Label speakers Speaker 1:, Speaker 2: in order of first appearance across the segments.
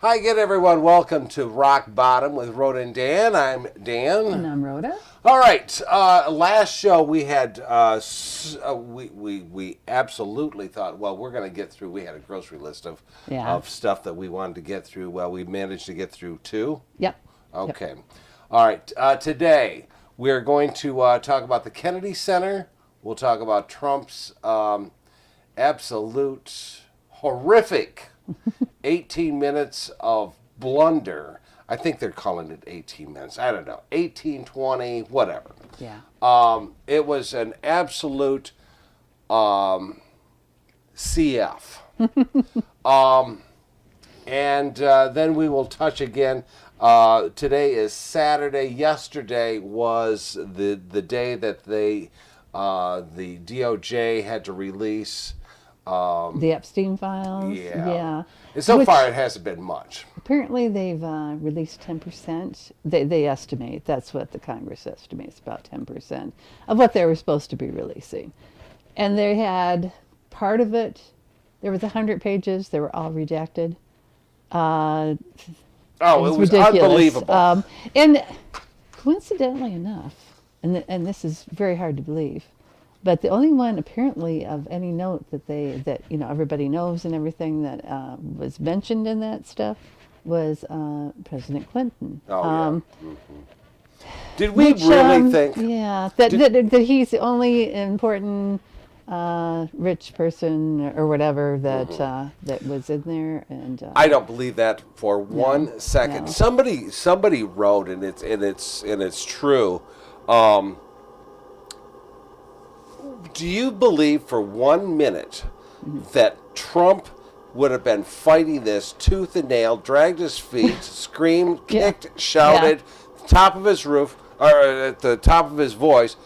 Speaker 1: Hi again, everyone. Welcome to Rock Bottom with Rhoda and Dan. I'm Dan.
Speaker 2: And I'm Rhoda.
Speaker 1: All right. Last show we had we absolutely thought, well, we're going to get through. We had a grocery list of stuff that we wanted to get through. Well, we managed to get through two.
Speaker 2: Yep.
Speaker 1: Okay. Yep. All right. Today we're going to talk about the Kennedy Center. We'll talk about Trump's absolute horrific 18 minutes of blunder. I think they're calling it 18 minutes. I don't know. 18, 20, whatever.
Speaker 2: Yeah.
Speaker 1: It was an absolute CF. And then we will touch again. Today is Saturday. Yesterday was the day that the DOJ had to release
Speaker 2: the Epstein Files.
Speaker 1: Yeah. And so far, it hasn't been much.
Speaker 2: Apparently, they've released 10%. They estimate, that's what the Congress estimates, about 10% of what they were supposed to be releasing. And they had part of it, there was 100 pages, they were all redacted. It was ridiculous.
Speaker 1: Unbelievable.
Speaker 2: And coincidentally enough, and this is very hard to believe, but the only one apparently of any note that everybody knows and everything that was mentioned in that stuff was President Clinton.
Speaker 1: Did we really think?
Speaker 2: Yeah, that he's the only important rich person or whatever that was in there, and
Speaker 1: I don't believe that for 1 second. No. Somebody wrote, and it's true. Do you believe for 1 minute that Trump would have been fighting this tooth and nail, dragged his feet, screamed, kicked, shouted, top of his roof, or at the top of his voice,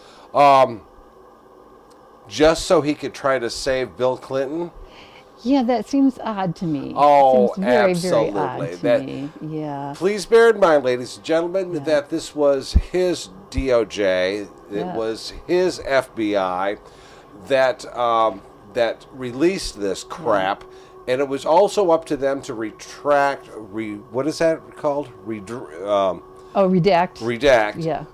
Speaker 1: just so he could try to save Bill Clinton?
Speaker 2: Yeah, that seems odd to me.
Speaker 1: Oh,
Speaker 2: it seems very,
Speaker 1: absolutely.
Speaker 2: Very odd to me. Yeah.
Speaker 1: Please bear in mind, ladies and gentlemen, that this was his DOJ. It was his FBI that released this crap, and it was also up to them to retract. What is that called?
Speaker 2: Redact.
Speaker 1: Redact.
Speaker 2: Yeah.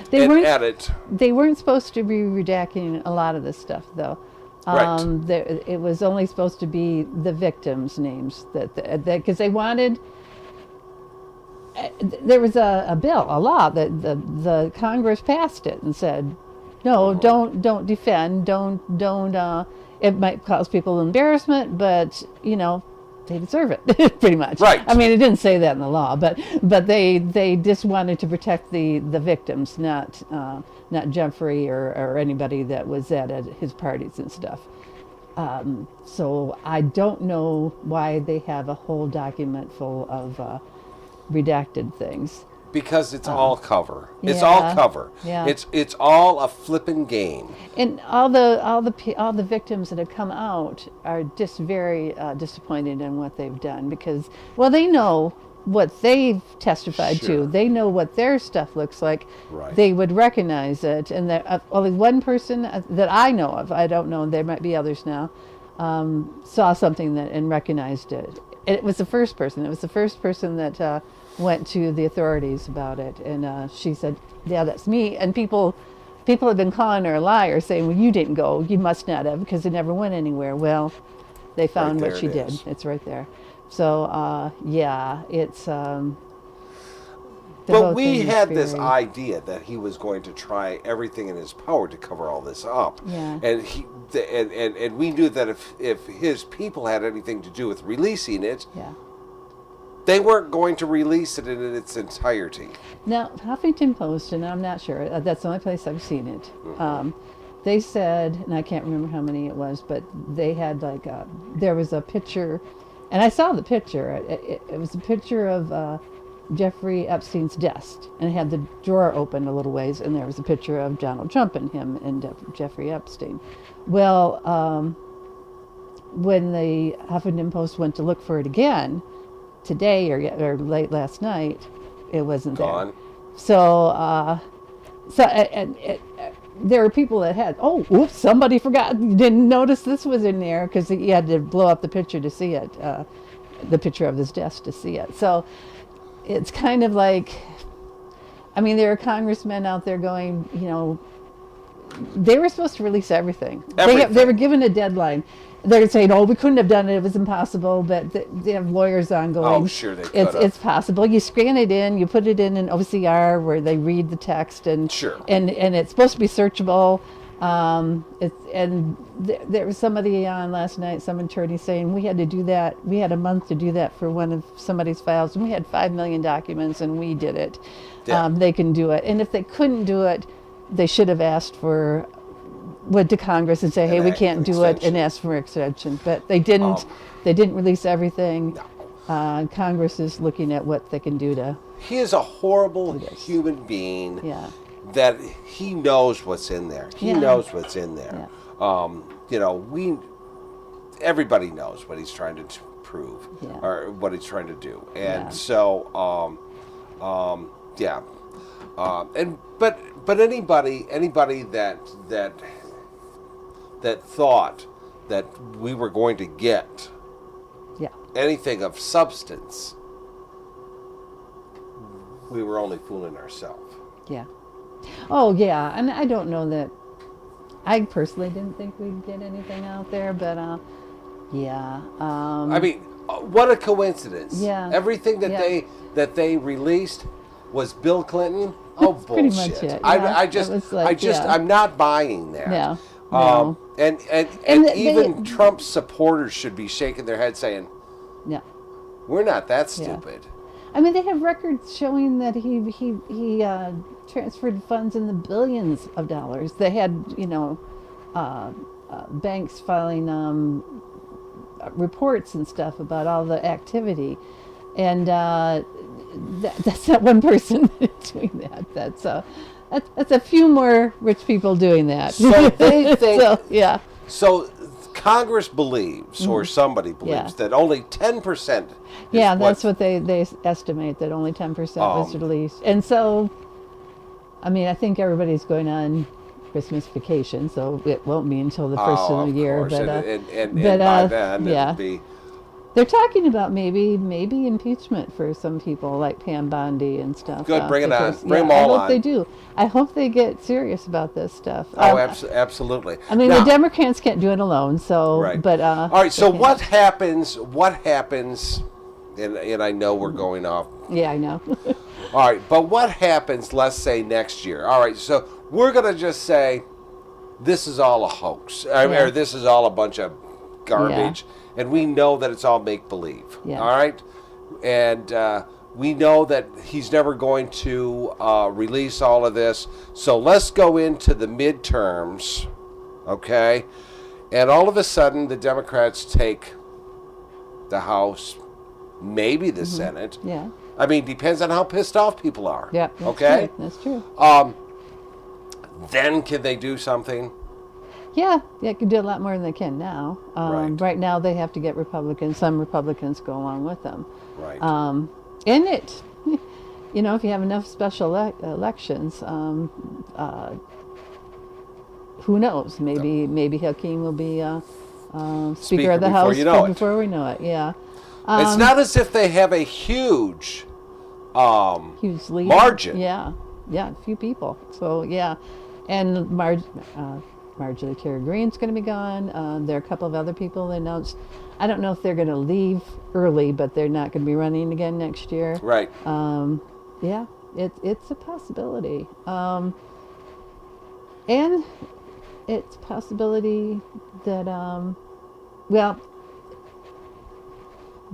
Speaker 1: They weren't edit.
Speaker 2: They weren't supposed to be redacting a lot of this stuff, though.
Speaker 1: Right.
Speaker 2: It was only supposed to be the victims' names that because they wanted. There was a law that the Congress passed it and said, no, don't defend, don't. It might cause people embarrassment, but they deserve it, pretty much.
Speaker 1: Right.
Speaker 2: I mean, it didn't say that in the law, but they just wanted to protect the victims, not Jeffrey or anybody that was at his parties and stuff. So I don't know why they have a whole document full of redacted things.
Speaker 1: Because it's all cover. It's all cover.
Speaker 2: Yeah.
Speaker 1: It's all a flipping game.
Speaker 2: And all the victims that have come out are just very disappointed in what they've done because, well, they know what they've testified to. They know what their stuff looks like.
Speaker 1: Right. They
Speaker 2: would recognize it. And only one person that I know of, I don't know, there might be others now, saw something and recognized it. It was the first person. It was the first person that went to the authorities about it, and she said, "Yeah, that's me." And people have been calling her a liar, saying, "Well, you didn't go. You must not have, because it never went anywhere." Well, they found what she did. It's right there. So, it's.
Speaker 1: But we had this idea that he was going to try everything in his power to cover all this up.
Speaker 2: Yeah.
Speaker 1: And we knew that if his people had anything to do with releasing it, they weren't going to release it in its entirety.
Speaker 2: Now, Huffington Post, and I'm not sure, that's the only place I've seen it. They said, and I can't remember how many it was, but they had there was a picture, and I saw the picture. It was a picture of Jeffrey Epstein's desk, and it had the drawer open a little ways, and there was a picture of Donald Trump and him and Jeffrey Epstein. Well, when the Huffington Post went to look for it again today or late last night, it wasn't
Speaker 1: gone.
Speaker 2: There. So there were people that had, oops, somebody forgot, didn't notice this was in there, because you had to blow up the picture to see it. the picture of his desk to see it. So it's kind of like, I mean, there are congressmen out there going, they were supposed to release everything. They were given a deadline. They're saying, "Oh, we couldn't have done it; it was impossible." But they have lawyers ongoing.
Speaker 1: Oh, sure, they could have.
Speaker 2: It's possible. You scan it in, you put it in an OCR where they read the text, and
Speaker 1: Sure.
Speaker 2: and it's supposed to be searchable. There was somebody on last night, some attorney saying we had to do that. We had a month to do that for one of somebody's files, and we had 5 million documents, and we did it.
Speaker 1: Yeah.
Speaker 2: They can do it, and if they couldn't do it, they should have went to Congress and say, "Hey, we can't do it," and ask for extension. But they didn't. They didn't release everything.
Speaker 1: No.
Speaker 2: Congress is looking at what they can do to.
Speaker 1: He is a horrible human being.
Speaker 2: Yeah.
Speaker 1: That he knows what's in there. He knows what's in there.
Speaker 2: Yeah.
Speaker 1: Everybody knows what he's trying to prove or what he's trying to do, and so but anybody that thought that we were going to get anything of substance, we were only fooling ourselves.
Speaker 2: Yeah. Oh, yeah. And I don't know that. I personally didn't think we'd get anything out there, but yeah.
Speaker 1: I mean, what a coincidence!
Speaker 2: Yeah.
Speaker 1: Everything that they released was Bill Clinton. Oh, bullshit!
Speaker 2: Pretty much it.
Speaker 1: I'm not buying that.
Speaker 2: Yeah. No.
Speaker 1: And even Trump's supporters should be shaking their heads, saying,
Speaker 2: "Yeah,
Speaker 1: we're not that stupid."
Speaker 2: I mean, they have records showing that he transferred funds in the billions of dollars. They had, banks filing reports and stuff about all the activity, and that's not one person doing that. That's a few more rich people doing that.
Speaker 1: So they think.
Speaker 2: So
Speaker 1: Congress believes, or somebody believes, that only 10%.
Speaker 2: Yeah, that's what they estimate, that only 10% was released. And so, I mean, I think everybody's going on Christmas vacation, so it won't be until the first of the year.
Speaker 1: Course. But by then, it'll be.
Speaker 2: They're talking about maybe impeachment for some people like Pam Bondi and stuff.
Speaker 1: Good, bring it on. Bring them all on.
Speaker 2: I hope they do. I hope they get serious about this stuff.
Speaker 1: Oh, absolutely.
Speaker 2: I mean, the Democrats can't do it alone. So,
Speaker 1: right.
Speaker 2: But
Speaker 1: all right. So what happens? And I know we're going off.
Speaker 2: Yeah, I know.
Speaker 1: All right, but what happens? Let's say next year. All right, so we're gonna just say this is all a hoax, or this is all a bunch of garbage. Yeah. And we know that it's all make-believe, all right? And we know that he's never going to release all of this. So let's go into the midterms, okay? And all of a sudden, the Democrats take the House, maybe the Senate.
Speaker 2: Yeah.
Speaker 1: I mean, depends on how pissed off people are.
Speaker 2: Yeah,
Speaker 1: okay?
Speaker 2: That's true.
Speaker 1: Then can they do something?
Speaker 2: Yeah, they can do a lot more than they can now. Right now, they have to get some Republicans go along with them.
Speaker 1: Right.
Speaker 2: And if you have enough special elections, who knows? Maybe Hakeem will be Speaker of the House before we know it. Yeah.
Speaker 1: It's not as if they have a huge
Speaker 2: lead
Speaker 1: margin.
Speaker 2: Yeah, a few people. So yeah, and Marjorie Taylor Greene's going to be gone. There are a couple of other people announced. I don't know if they're going to leave early, but they're not going to be running again next year.
Speaker 1: Right.
Speaker 2: Yeah, it's a possibility. And it's a possibility that,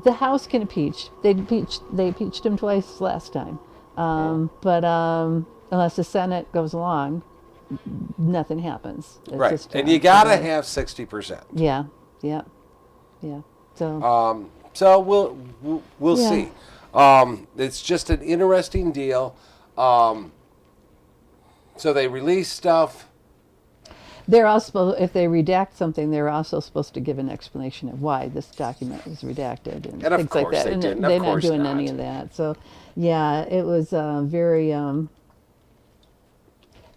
Speaker 2: the House can impeach. They impeached him twice last time. But unless the Senate goes along, nothing happens. It's
Speaker 1: right,
Speaker 2: just,
Speaker 1: and you gotta have 60%.
Speaker 2: Yeah. So.
Speaker 1: So we'll see. It's just an interesting deal. So they release stuff.
Speaker 2: They're also, if they redact something, they're also supposed to give an explanation of why this document was redacted and things like that.
Speaker 1: And
Speaker 2: they're not doing any of that. So, yeah, it was very.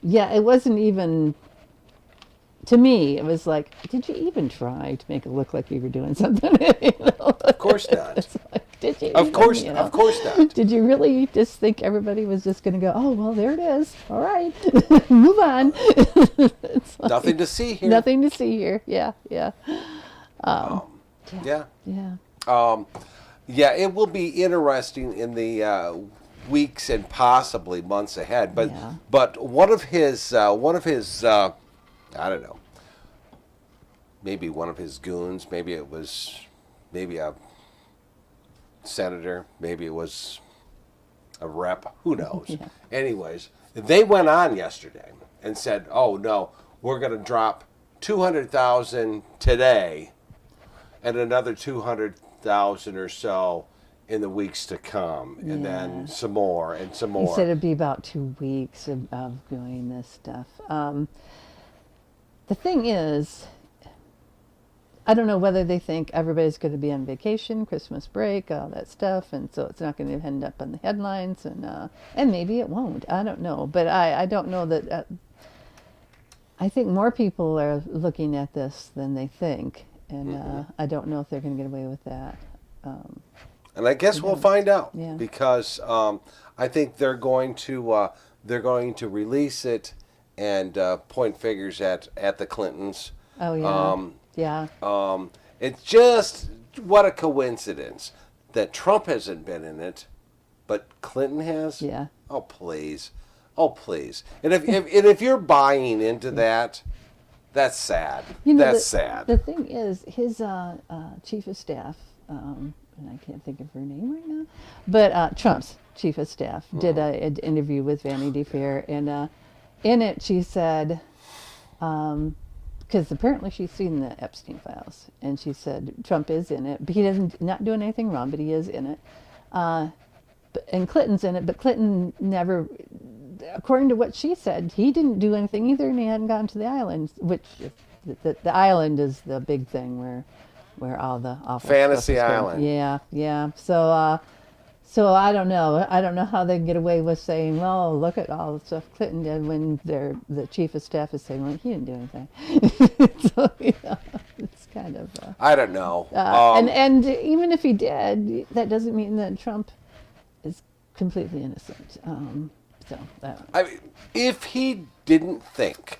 Speaker 2: It wasn't even to me, it was like, did you even try to make it look like you were doing something?
Speaker 1: Of course not.
Speaker 2: It's like, did you?
Speaker 1: Of
Speaker 2: even,
Speaker 1: course,
Speaker 2: you know?
Speaker 1: of course not.
Speaker 2: Did you really just think everybody was just going to go, oh, well, there it is. All right, move on. It's like,
Speaker 1: Nothing to see here.
Speaker 2: nothing to see here. Yeah, yeah.
Speaker 1: Yeah.
Speaker 2: Yeah.
Speaker 1: Yeah, it will be interesting in the weeks and possibly months ahead. But
Speaker 2: Yeah.
Speaker 1: but one of his I don't know, maybe one of his goons, maybe it was maybe a senator, maybe it was a rep, who knows.
Speaker 2: Yeah.
Speaker 1: Anyways, they went on yesterday and said, "Oh no, we're going to drop 200,000 today and another 200,000 or so in the weeks to come, and
Speaker 2: Yeah.
Speaker 1: then some more and some
Speaker 2: He
Speaker 1: more."
Speaker 2: said it'd be about 2 weeks of doing this stuff. The thing is, I don't know whether they think everybody's going to be on vacation, Christmas break, all that stuff, and so it's not going to end up on the headlines, and maybe it won't. I don't know, but I don't know that. I think more people are looking at this than they think, and I don't know if they're going to get away with that.
Speaker 1: And I guess we'll find out,
Speaker 2: Yeah.
Speaker 1: because I think they're going to release it and point fingers at the Clintons.
Speaker 2: Oh yeah, yeah.
Speaker 1: It's just what a coincidence that Trump hasn't been in it, but Clinton has.
Speaker 2: Yeah.
Speaker 1: Oh please, oh please. And if you're buying into that, that's sad. That's sad.
Speaker 2: The thing is, his chief of staff, and I can't think of her name right now, but Trump's chief of staff did an interview with Vanity Fair, and in it she said, because apparently she's seen the Epstein Files, and she said Trump is in it, but he doesn't not doing anything wrong, but he is in it, and Clinton's in it, but Clinton never. According to what she said, he didn't do anything either, and he hadn't gone to the island, which the island is the big thing where all the awful
Speaker 1: Fantasy
Speaker 2: stuff is going.
Speaker 1: Island.
Speaker 2: Yeah, yeah. So I don't know. I don't know how they get away with saying, "Well, look at all the stuff Clinton did," when the chief of staff is saying, "Well, he didn't do anything." So yeah, it's kind of.
Speaker 1: I don't know.
Speaker 2: And even if he did, that doesn't mean that Trump is completely innocent.
Speaker 1: I mean, if he didn't think,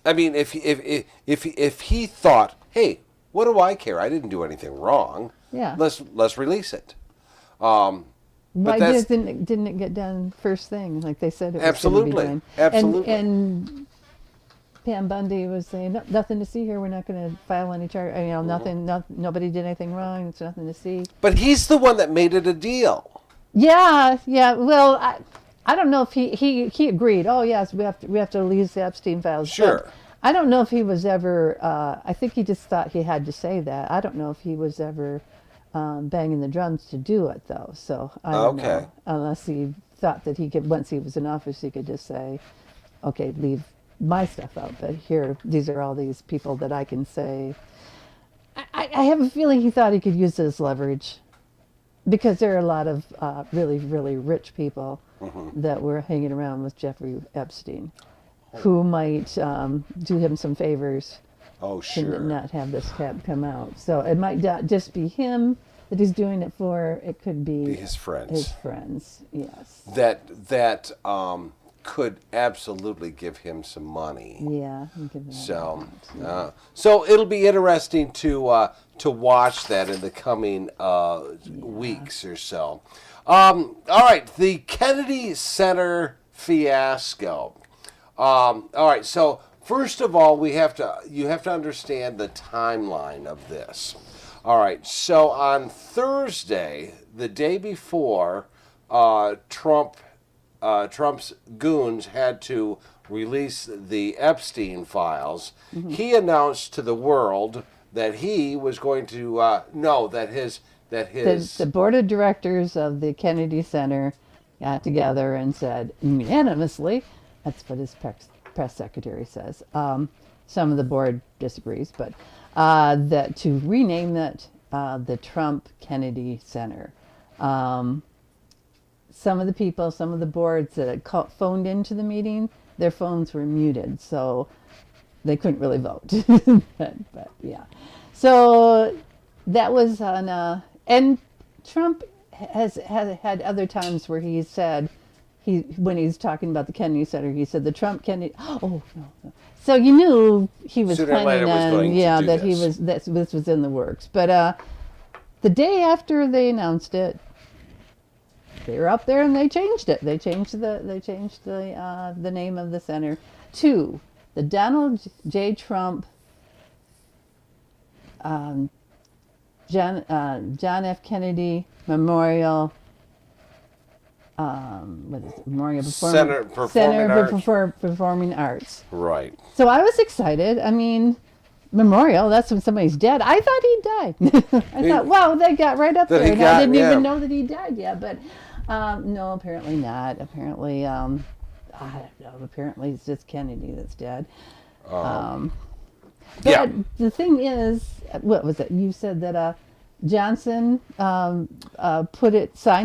Speaker 1: I mean, if he thought, hey, what do I care? I didn't do anything wrong.
Speaker 2: Yeah.
Speaker 1: Let's release it.
Speaker 2: Why
Speaker 1: that's-
Speaker 2: didn't it get done first thing like they said it was
Speaker 1: Absolutely.
Speaker 2: going to be done?
Speaker 1: Absolutely.
Speaker 2: And Pam Bundy was saying, "No, nothing to see here. We're not going to file any charge. You know, nothing. Nobody did anything wrong. It's nothing to see."
Speaker 1: But he's the one that made it a deal.
Speaker 2: Yeah, yeah. Well, I don't know if he agreed. Oh yes, we have to release the Epstein Files.
Speaker 1: Sure.
Speaker 2: But I don't know if he was ever. I think he just thought he had to say that. I don't know if he was ever banging the drums to do it though. So I don't know. Unless he thought that he could, once he was in office, he could just say, "Okay, leave my stuff out, but here, these are all these people that I can say." I have a feeling he thought he could use this leverage, because there are a lot of really, really rich people that were hanging around with Jeffrey Epstein, who might do him some favors
Speaker 1: Oh,
Speaker 2: to
Speaker 1: sure.
Speaker 2: not have this come out. So it might not just be him that he's doing it for. It could be
Speaker 1: His friends.
Speaker 2: His friends, yes.
Speaker 1: That could absolutely give him some money.
Speaker 2: Yeah. you give that
Speaker 1: So,
Speaker 2: a shot.
Speaker 1: so it'll be interesting to watch that in the coming weeks or so. All right, the Kennedy Center fiasco. All right, so first of all, you have to understand the timeline of this. All right, so on Thursday, the day before, Trump's goons had to release the Epstein Files, he announced to the world that he was going to
Speaker 2: The board of directors of the Kennedy Center got together and said unanimously, that's what his press secretary says. Some of the board disagrees, but that to rename that the Trump Kennedy Center. Some of the people, some of the boards that had phoned into the meeting, their phones were muted. So they couldn't really vote. but yeah. So that was on, and Trump has had other times where he said, when he's talking about the Kennedy Center, he said the Trump Kennedy. Oh no. So you knew he was
Speaker 1: Sooner or later
Speaker 2: planning
Speaker 1: was
Speaker 2: on,
Speaker 1: going to
Speaker 2: yeah,
Speaker 1: do
Speaker 2: that he
Speaker 1: this.
Speaker 2: was this was in the works. But the day after they announced it, they were up there and they changed it. They changed the name of the center to the Donald J. Trump John F. Kennedy Memorial. What is it? Memorial
Speaker 1: Center for
Speaker 2: Performing Arts.
Speaker 1: Right.
Speaker 2: So I was excited. I mean, memorial, that's when somebody's dead. I thought he died. I thought, wow, they got right up there. And I didn't even know that he died yet. But no, apparently not. Apparently, I don't know. Apparently it's just Kennedy that's dead. But the thing is, what was it? You said that Johnson signed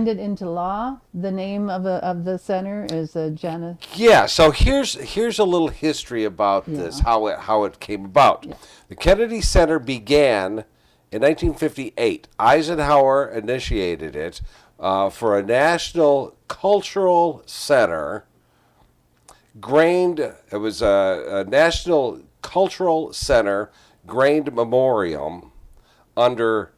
Speaker 2: it into law. The name of the center is Jenna.
Speaker 1: Yeah. So here's a little history about this, how it came about. Yeah. The Kennedy Center began in 1958. Eisenhower initiated it for a national cultural center. It was a national cultural center, grained memoriam under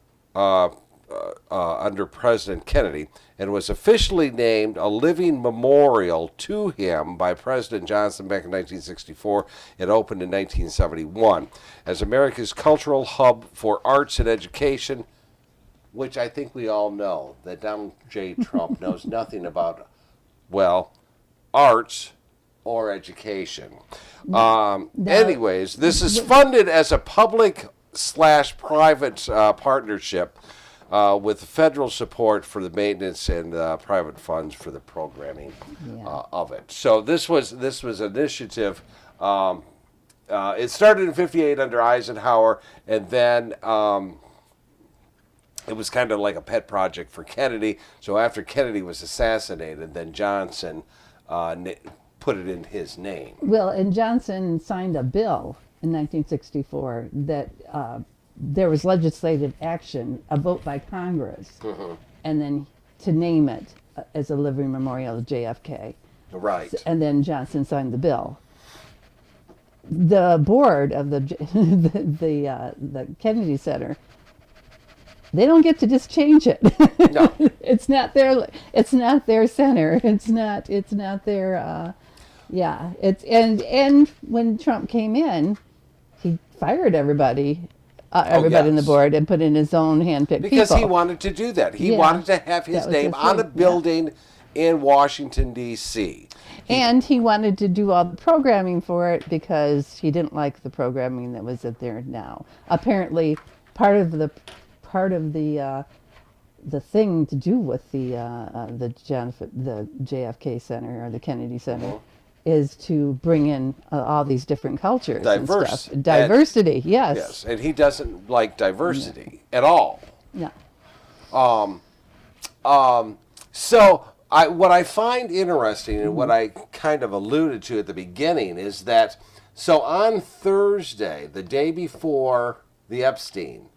Speaker 1: President Kennedy, and was officially named a living memorial to him by President Johnson back in 1964. It opened in 1971 as America's cultural hub for arts and education, which I think we all know that Donald J. Trump knows nothing about, arts or education. Anyways, this is funded as a public/private partnership with federal support for the maintenance and private funds for the programming of it. So this was an initiative. It started in '58 under Eisenhower, and then it was kind of like a pet project for Kennedy. So after Kennedy was assassinated, then Johnson put it in his name.
Speaker 2: Well, and Johnson signed a bill in 1964 that there was legislative action, a vote by Congress, and then to name it as a living memorial of JFK.
Speaker 1: Right.
Speaker 2: And then Johnson signed the bill. The board of the Kennedy Center, they don't get to just change it.
Speaker 1: No.
Speaker 2: It's not their center. It's not their and when Trump came in, he fired everybody in the board and put in his own handpicked people.
Speaker 1: Because he wanted to do that. He wanted to have his name on a building in Washington, D.C.
Speaker 2: And he wanted to do all the programming for it because he didn't like the programming that was there now. Apparently, part of the thing to do with the JFK Center or the Kennedy Center is to bring in all these different cultures and stuff. Diversity, yes.
Speaker 1: Yes, and he doesn't like diversity at all.
Speaker 2: Yeah.
Speaker 1: So what I find interesting and what I kind of alluded to at the beginning is that, so on Thursday, the day before the Epstein,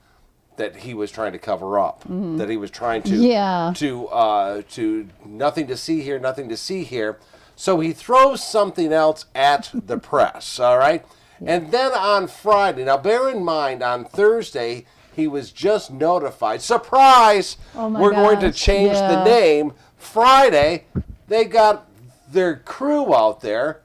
Speaker 1: that he was trying to cover up, that he was trying to nothing to see here, nothing to see here. So he throws something else at the press, all right? Yeah. And then on Friday, now bear in mind, on Thursday, he was just notified, surprise, we're going to change the name. Friday, they got their crew out there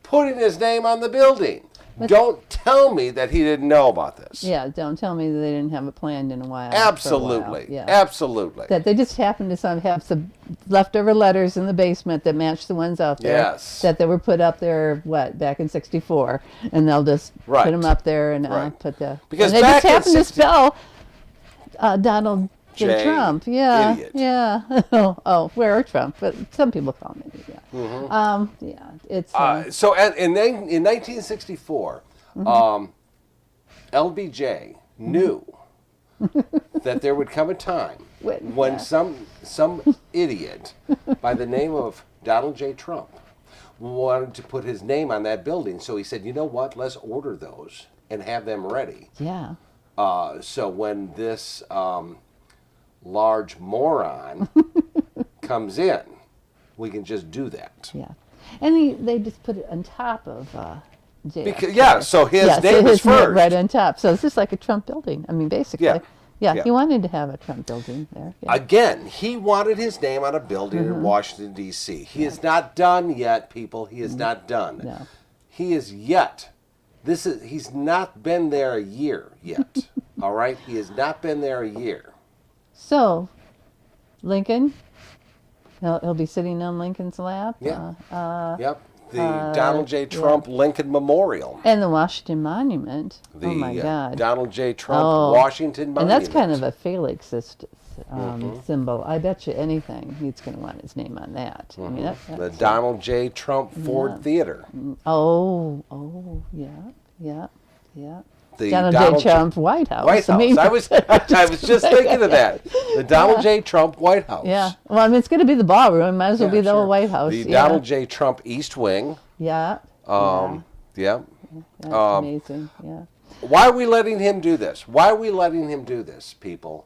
Speaker 1: putting his name on the building. Don't tell me that he didn't know about this.
Speaker 2: Yeah, don't tell me that they didn't have it planned in a while.
Speaker 1: Absolutely.
Speaker 2: Yeah.
Speaker 1: Absolutely.
Speaker 2: That they just happened to have some leftover letters in the basement that matched the ones out there.
Speaker 1: Yes.
Speaker 2: That they were put up there, back in '64. And they'll just put them up there and put the...
Speaker 1: Because
Speaker 2: and they
Speaker 1: back
Speaker 2: just happened to spell Donald
Speaker 1: J.
Speaker 2: Trump. Yeah.
Speaker 1: Idiot.
Speaker 2: Yeah. Where Trump. But some people call him idiot. Yeah. It's...
Speaker 1: So in 1964, LBJ knew that there would come a time when some idiot by the name of Donald J. Trump wanted to put his name on that building. So he said, you know what? Let's order those and have them ready.
Speaker 2: Yeah.
Speaker 1: So when this large moron comes in, we can just do that.
Speaker 2: Yeah. And they just put it on top of JFK.
Speaker 1: Because, so his name was first.
Speaker 2: Right on top. So it's just like a Trump building. I mean, basically.
Speaker 1: Yeah.
Speaker 2: Yeah, he wanted to have a Trump building there. Yeah.
Speaker 1: Again, he wanted his name on a building in Washington, D.C. He is not done yet, people. He is not done.
Speaker 2: No.
Speaker 1: He is yet. He's not been there a year yet. All right? He has not been there a year.
Speaker 2: So, Lincoln, he'll be sitting on Lincoln's lap.
Speaker 1: Yeah. Yep. The Donald J. Trump Lincoln Memorial.
Speaker 2: And the Washington Monument. Oh, my God.
Speaker 1: Donald J. Trump Washington Monument.
Speaker 2: And that's kind of a Felix symbol. I bet you anything he's going to want his name on that. I mean,
Speaker 1: the Donald J. Trump Ford Theater.
Speaker 2: Oh, yeah.
Speaker 1: The
Speaker 2: Donald J. Trump White House.
Speaker 1: I mean, I was just thinking of that. The Donald J. Trump White House.
Speaker 2: Yeah. Well, I mean, it's going to be the ballroom. Might as well be the whole White House.
Speaker 1: The Donald J. Trump East Wing.
Speaker 2: Yeah.
Speaker 1: Yeah.
Speaker 2: That's amazing. Yeah.
Speaker 1: Why are we letting him do this? Why are we letting him do this, people?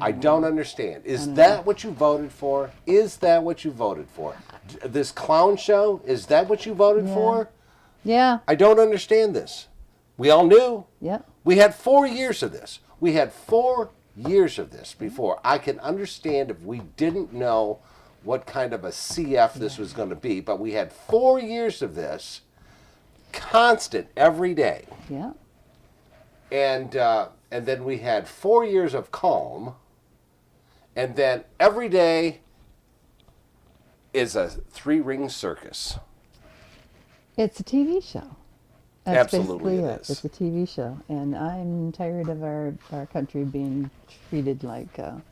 Speaker 1: I don't understand. Is that what you voted for? Is that what you voted for? This clown show? Is that what you voted for?
Speaker 2: Yeah.
Speaker 1: I don't understand this. We all knew.
Speaker 2: Yeah.
Speaker 1: We had 4 years of this. We had 4 years of this before. I can understand if we didn't know what kind of a CF this was going to be, but we had 4 years of this, constant, every day.
Speaker 2: Yeah.
Speaker 1: And then we had 4 years of calm, and then every day is a 3-ring circus.
Speaker 2: It's a TV show. That's
Speaker 1: Absolutely
Speaker 2: basically
Speaker 1: it is.
Speaker 2: It's a TV show, and I'm tired of our country being treated like a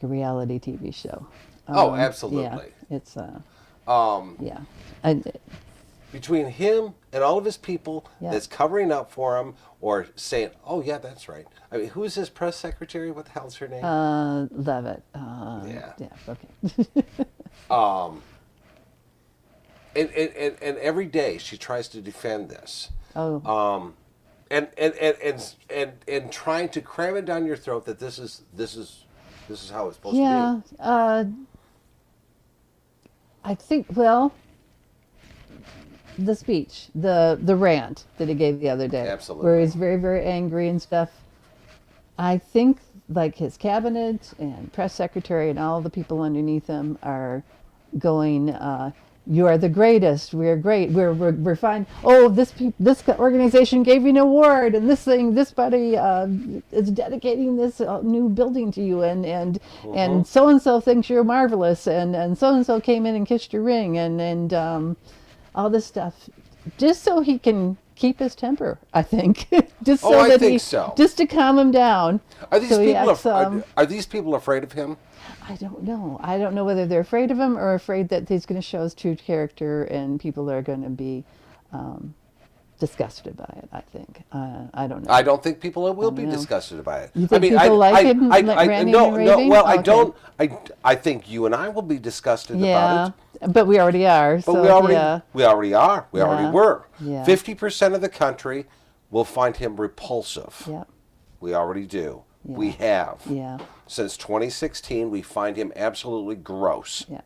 Speaker 2: reality TV show.
Speaker 1: Absolutely.
Speaker 2: Yeah, it's yeah.
Speaker 1: Between him and all of his people
Speaker 2: Yeah.
Speaker 1: that's covering up for him or saying, "Oh yeah, that's right." I mean, who's his press secretary? What the hell's her name?
Speaker 2: Levitt.
Speaker 1: Yeah.
Speaker 2: Yeah. Okay.
Speaker 1: And every day she tries to defend this.
Speaker 2: Oh.
Speaker 1: And trying to cram it down your throat that this is how it's supposed to be.
Speaker 2: Yeah. I think, well, the speech, the rant that he gave the other day,
Speaker 1: Absolutely.
Speaker 2: where he's very, very angry and stuff. I think like his cabinet and press secretary and all the people underneath him are going, you are the greatest. We are great. We're fine. Oh, this organization gave you an award, and this body is dedicating this new building to you, and so and so thinks you're marvelous, and so and so came in and kissed your ring, and all this stuff, just so he can keep his temper. I think, just so
Speaker 1: I think so.
Speaker 2: Just to calm him down.
Speaker 1: Are these people afraid of him?
Speaker 2: I don't know. I don't know whether they're afraid of him or afraid that he's going to show his true character and people are going to be disgusted by it, I think. I don't know.
Speaker 1: I don't think people will be disgusted by it.
Speaker 2: You think people like him ranting and raving?
Speaker 1: Well,
Speaker 2: Okay.
Speaker 1: I don't. I think you and I will be disgusted about it.
Speaker 2: But we already are.
Speaker 1: But
Speaker 2: So,
Speaker 1: we already
Speaker 2: yeah.
Speaker 1: are. We already were.
Speaker 2: Yeah.
Speaker 1: 50% of the country will find him repulsive.
Speaker 2: Yeah.
Speaker 1: We already do.
Speaker 2: Yeah.
Speaker 1: We have.
Speaker 2: Yeah.
Speaker 1: Since 2016, we find him absolutely gross.
Speaker 2: Yeah.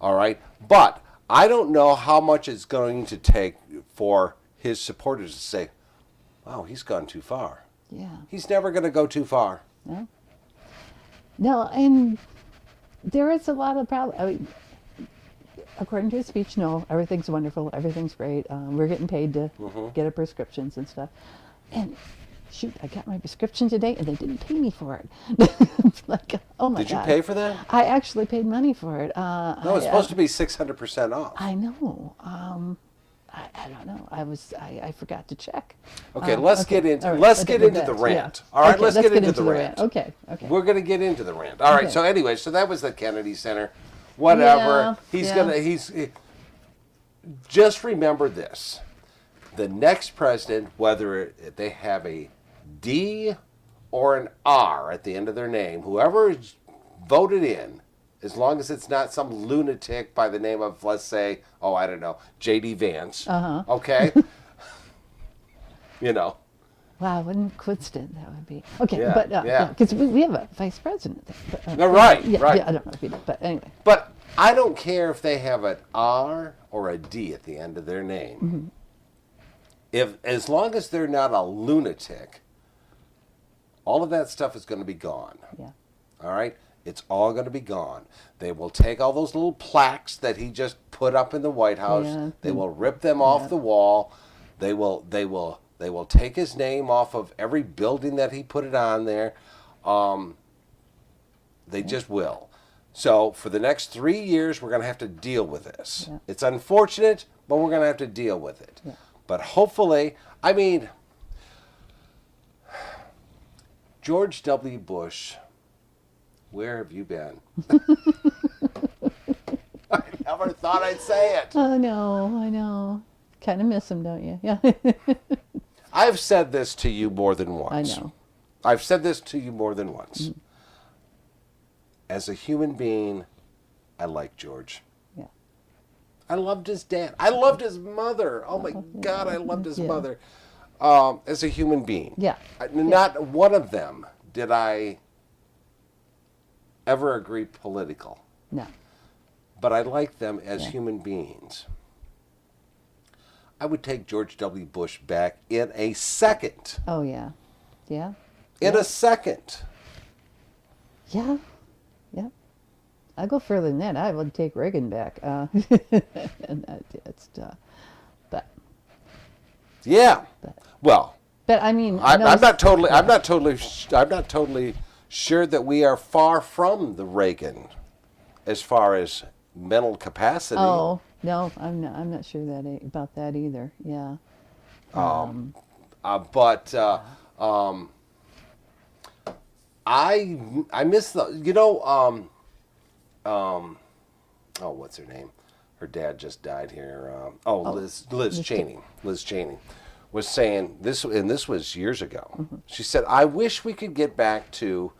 Speaker 1: All right? But I don't know how much it's going to take for his supporters to say, wow, he's gone too far.
Speaker 2: Yeah.
Speaker 1: He's never going to go too far.
Speaker 2: No, and there is a lot of problems. I mean, according to his speech, no, everything's wonderful, everything's great. We're getting paid to get our prescriptions and stuff. And shoot, I got my prescription today and they didn't pay me for it. Like, oh my God.
Speaker 1: Did you pay for that?
Speaker 2: I actually paid money for it.
Speaker 1: No, it's supposed to be 600% off.
Speaker 2: I know. I don't know. I forgot to check.
Speaker 1: Okay, let's get into
Speaker 2: All right,
Speaker 1: let's
Speaker 2: okay,
Speaker 1: get
Speaker 2: with
Speaker 1: into the
Speaker 2: that,
Speaker 1: rant.
Speaker 2: yeah.
Speaker 1: All right,
Speaker 2: Okay,
Speaker 1: let's get into the rant.
Speaker 2: Okay.
Speaker 1: We're going to get into the rant. All right.
Speaker 2: Okay.
Speaker 1: So anyway, so that was the Kennedy Center. Whatever. He's just remember this. The next president, whether they have a D or an R at the end of their name, whoever is voted in, as long as it's not some lunatic by the name of, let's say, oh, I don't know, J.D. Vance. Okay? You know.
Speaker 2: Wow, what an coincidence that would be. Okay,
Speaker 1: Yeah,
Speaker 2: but
Speaker 1: yeah.
Speaker 2: because we have a vice president.
Speaker 1: No, right,
Speaker 2: yeah,
Speaker 1: right.
Speaker 2: Yeah, I don't know if you know, but anyway.
Speaker 1: But I don't care if they have an R or a D at the end of their name. As long as they're not a lunatic, all of that stuff is going to be gone.
Speaker 2: Yeah.
Speaker 1: All right? It's all going to be gone. They will take all those little plaques that he just put up in the White House.
Speaker 2: Yeah.
Speaker 1: They will rip them off the wall. They will take his name off of every building that he put it on there. They just will. So for the next 3 years, we're going to have to deal with this.
Speaker 2: Yeah.
Speaker 1: It's unfortunate, but we're going to have to deal with it.
Speaker 2: Yeah.
Speaker 1: But hopefully, I mean, George W. Bush, where have you been? I never thought I'd say it.
Speaker 2: I know. Kind of miss him, don't you? Yeah.
Speaker 1: I've said this to you more than once.
Speaker 2: I know.
Speaker 1: I've said this to you more than once. As a human being, I like George.
Speaker 2: Yeah.
Speaker 1: I loved his dad. I loved his mother. Oh my God, I loved his mother. As a human being.
Speaker 2: Yeah.
Speaker 1: Not one of them did I ever agree political.
Speaker 2: No.
Speaker 1: But I like them as human beings. I would take George W. Bush back in a second.
Speaker 2: Oh, yeah. Yeah.
Speaker 1: In a second.
Speaker 2: Yeah. Yeah. I'll go further than that. I would take Reagan back. And it's, but.
Speaker 1: Yeah. Well.
Speaker 2: But I mean,
Speaker 1: I'm not totally sure that we are far from the Reagan, as far as mental capacity.
Speaker 2: Oh no, I'm not sure about that either. Yeah.
Speaker 1: I miss the oh, what's her name? Her dad just died here. Liz Cheney. Liz Cheney was saying this, and this was years ago. She said, "I wish we could get back to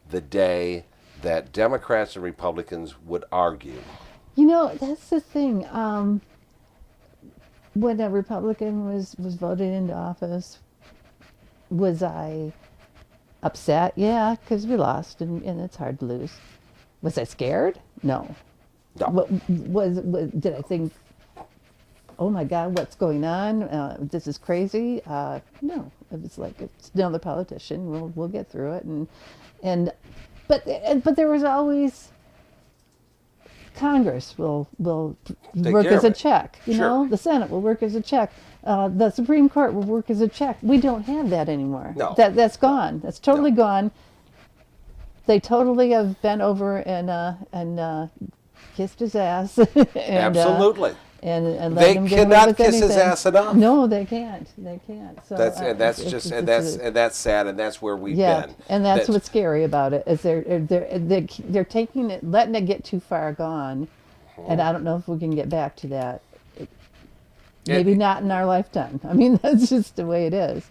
Speaker 1: the day that Democrats and Republicans would argue."
Speaker 2: You know, that's the thing. When a Republican was voted into office, was I upset? Yeah, because we lost, and it's hard to lose. Was I scared? No.
Speaker 1: No.
Speaker 2: Did I think, oh my God, what's going on? This is crazy. No, it was like, it's another politician. We'll get through it, but there was always. Congress will work as a check, you know. The Senate will work as a check. The Supreme Court will work as a check. We don't have that anymore.
Speaker 1: No.
Speaker 2: That's gone. That's totally gone. They totally have bent over and kissed his ass. And,
Speaker 1: absolutely.
Speaker 2: And let
Speaker 1: they
Speaker 2: him get
Speaker 1: cannot
Speaker 2: away with
Speaker 1: kiss his
Speaker 2: anything.
Speaker 1: ass enough.
Speaker 2: No, they can't. They can't. So
Speaker 1: that's sad, and that's where we've been.
Speaker 2: And that's what's scary about it is they're taking it, letting it get too far gone, and I don't know if we can get back to that. Maybe not in our lifetime. I mean, that's just the way it is.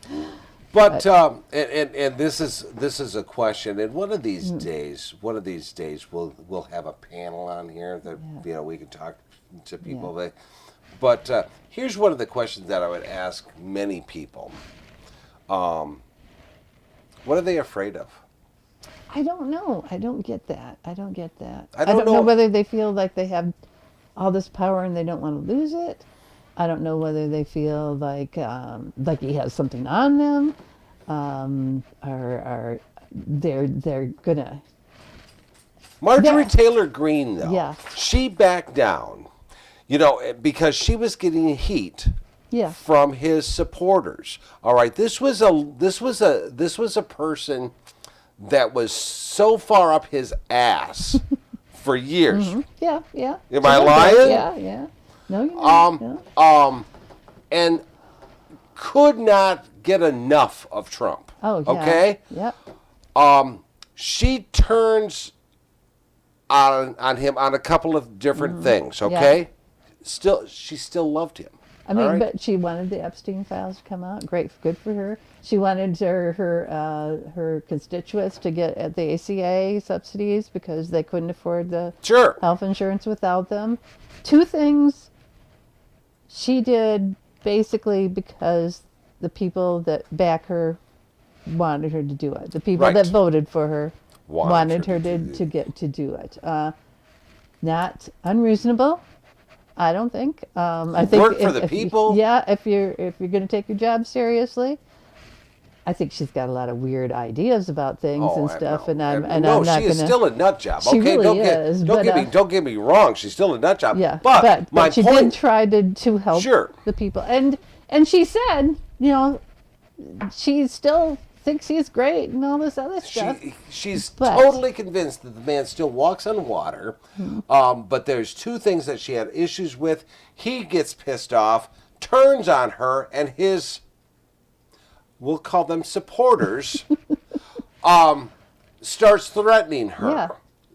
Speaker 1: But and this is a question. And one of these days, we'll have a panel on here that we can talk to people.
Speaker 2: Yeah.
Speaker 1: But here's one of the questions that I would ask many people. What are they afraid of?
Speaker 2: I don't know. I don't get that. I don't
Speaker 1: don't
Speaker 2: know whether they feel like they have all this power and they don't want to lose it. I don't know whether they feel like he has something on them, or they're gonna.
Speaker 1: Marjorie Taylor Greene, though, she backed down, because she was getting heat from his supporters. All right, this was a person that was so far up his ass for years.
Speaker 2: Yeah, yeah.
Speaker 1: Am I lying?
Speaker 2: Yeah. No, you're not.
Speaker 1: And could not get enough of Trump.
Speaker 2: Oh, yeah.
Speaker 1: Okay?
Speaker 2: Yep.
Speaker 1: She turns on him on a couple of different things, okay?
Speaker 2: Yeah.
Speaker 1: She still loved him.
Speaker 2: I mean,
Speaker 1: All right.
Speaker 2: but she wanted the Epstein Files to come out. Great, good for her. She wanted her constituents to get at the ACA subsidies because they couldn't afford the
Speaker 1: Sure.
Speaker 2: health insurance without them. Two things she did basically because the people that back her wanted her to do it. The people
Speaker 1: Right.
Speaker 2: that voted for her wanted her
Speaker 1: her
Speaker 2: to do it. Not unreasonable, I don't think. I think
Speaker 1: work for the people?
Speaker 2: If you're going to take your job seriously, I think she's got a lot of weird ideas about things and stuff.
Speaker 1: No.
Speaker 2: And I'm
Speaker 1: no,
Speaker 2: not
Speaker 1: she is
Speaker 2: gonna,
Speaker 1: still a nut job.
Speaker 2: She
Speaker 1: Okay,
Speaker 2: really is,
Speaker 1: don't get me wrong. She's still a nut job.
Speaker 2: Yeah,
Speaker 1: but my
Speaker 2: she
Speaker 1: point.
Speaker 2: did try to help
Speaker 1: Sure.
Speaker 2: the people, and she said, she still thinks he's great and all this other stuff.
Speaker 1: She's
Speaker 2: But-
Speaker 1: totally convinced that the man still walks on water.
Speaker 2: Mm-hmm.
Speaker 1: But there's two things that she had issues with. He gets pissed off, turns on her, and his, we'll call them supporters, starts threatening her.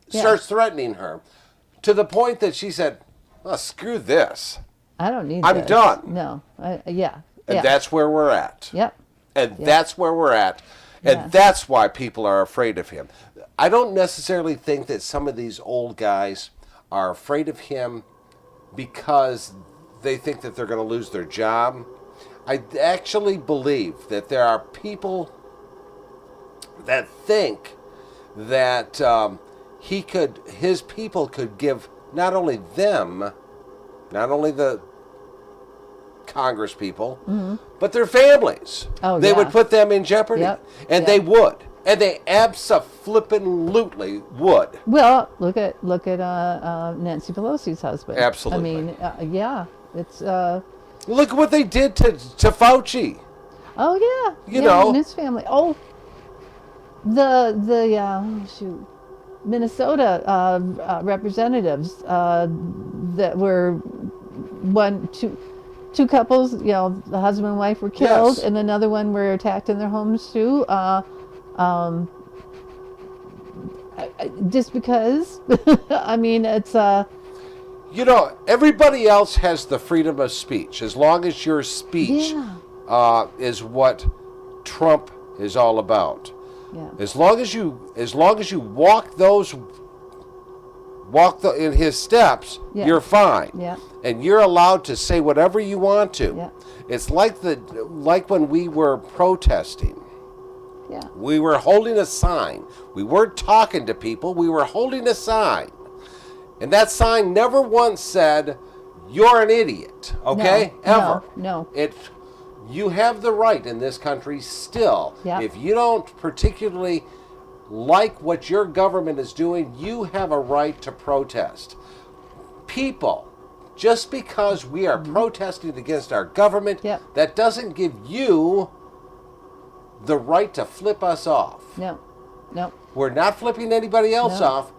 Speaker 2: Yeah.
Speaker 1: Starts threatening her to the point that she said, "Oh, screw this.
Speaker 2: I don't need.
Speaker 1: I'm
Speaker 2: this.
Speaker 1: done."
Speaker 2: No.
Speaker 1: And
Speaker 2: Yeah.
Speaker 1: that's where we're at.
Speaker 2: Yep.
Speaker 1: And that's where we're at. And
Speaker 2: Yeah.
Speaker 1: that's why people are afraid of him. I don't necessarily think that some of these old guys are afraid of him because they think that they're going to lose their job. I actually believe that there are people that think that his people could give not only them, not only the Congress people, but their families.
Speaker 2: Oh,
Speaker 1: they
Speaker 2: yeah.
Speaker 1: would put them in jeopardy.
Speaker 2: Yep.
Speaker 1: And they would. And they abso-flippin-lutely would.
Speaker 2: Well, look at Nancy Pelosi's husband.
Speaker 1: Absolutely.
Speaker 2: I mean, it's.
Speaker 1: Look what they did to Fauci.
Speaker 2: Oh yeah.
Speaker 1: You know.
Speaker 2: and his family. Oh, the Minnesota representatives that were two couples, the husband and wife were killed,
Speaker 1: Yes.
Speaker 2: and another one were attacked in their homes too. Just because, I mean, it's
Speaker 1: Everybody else has the freedom of speech as long as your speech is what Trump is all about.
Speaker 2: yeah,
Speaker 1: As long as you walk in his steps,
Speaker 2: Yeah.
Speaker 1: you're fine.
Speaker 2: Yeah.
Speaker 1: And you're allowed to say whatever you want to.
Speaker 2: Yeah.
Speaker 1: It's like when we were protesting.
Speaker 2: yeah,
Speaker 1: We were holding a sign. We weren't talking to people. We were holding a sign. And that sign never once said, "You're an idiot." Okay? Ever.
Speaker 2: No.
Speaker 1: You have the right in this country still.
Speaker 2: Yeah.
Speaker 1: If you don't particularly like what your government is doing, you have a right to protest. People, just because we are protesting against our government,
Speaker 2: Yep.
Speaker 1: that doesn't give you the right to flip us off.
Speaker 2: No.
Speaker 1: We're not flipping anybody else
Speaker 2: No.
Speaker 1: off,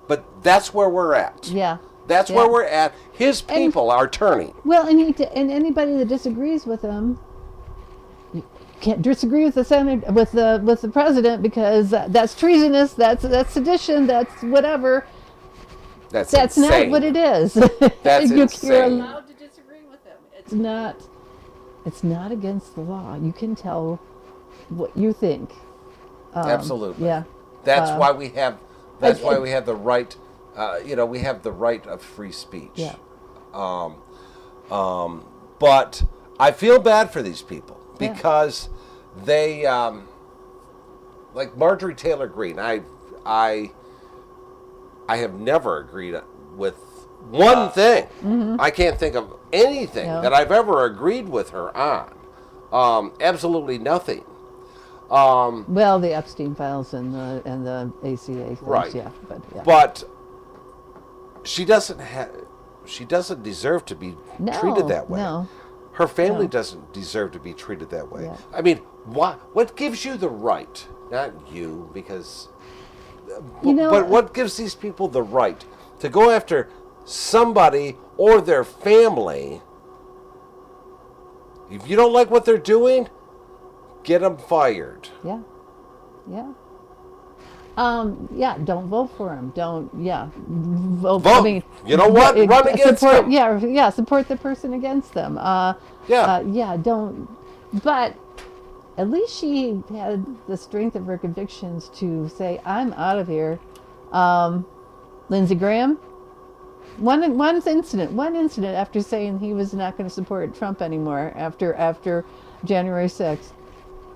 Speaker 1: but that's where we're at.
Speaker 2: Yeah.
Speaker 1: That's
Speaker 2: Yeah.
Speaker 1: where we're at. His people are turning.
Speaker 2: Well, and anybody that disagrees with him, you can't disagree with the Senate, with the president, because that's treasonous. That's sedition. That's whatever.
Speaker 1: That's
Speaker 2: That's
Speaker 1: insane.
Speaker 2: not what it is.
Speaker 1: That's
Speaker 2: You're
Speaker 1: insane.
Speaker 2: allowed to disagree with him. It's not. It's not against the law. You can tell what you think.
Speaker 1: Absolutely.
Speaker 2: Yeah.
Speaker 1: That's why we have. That's
Speaker 2: I-
Speaker 1: why we have the right. We have the right of free speech.
Speaker 2: Yeah.
Speaker 1: But I feel bad for these people
Speaker 2: Yeah.
Speaker 1: because they, like Marjorie Taylor Greene. I have never agreed with one thing. I can't think of anything
Speaker 2: No.
Speaker 1: that I've ever agreed with her on. Absolutely nothing.
Speaker 2: Well, the Epstein Files and the ACA things,
Speaker 1: Right.
Speaker 2: yeah, yeah.
Speaker 1: But she doesn't deserve to be treated that way.
Speaker 2: No.
Speaker 1: Her family
Speaker 2: No.
Speaker 1: doesn't deserve to be treated that way.
Speaker 2: Yeah.
Speaker 1: I mean, what gives you the right? Not you, because but what gives these people the right to go after somebody or their family? If you don't like what they're doing, get them fired.
Speaker 2: Yeah. Yeah, don't vote for him. Don't, yeah, vote.
Speaker 1: Vote. You know what? Run against
Speaker 2: support,
Speaker 1: him.
Speaker 2: Yeah, support the person against them.
Speaker 1: Yeah.
Speaker 2: Yeah, don't. But at least she had the strength of her convictions to say, "I'm out of here." Lindsey Graham, one incident after saying he was not going to support Trump anymore after January 6th.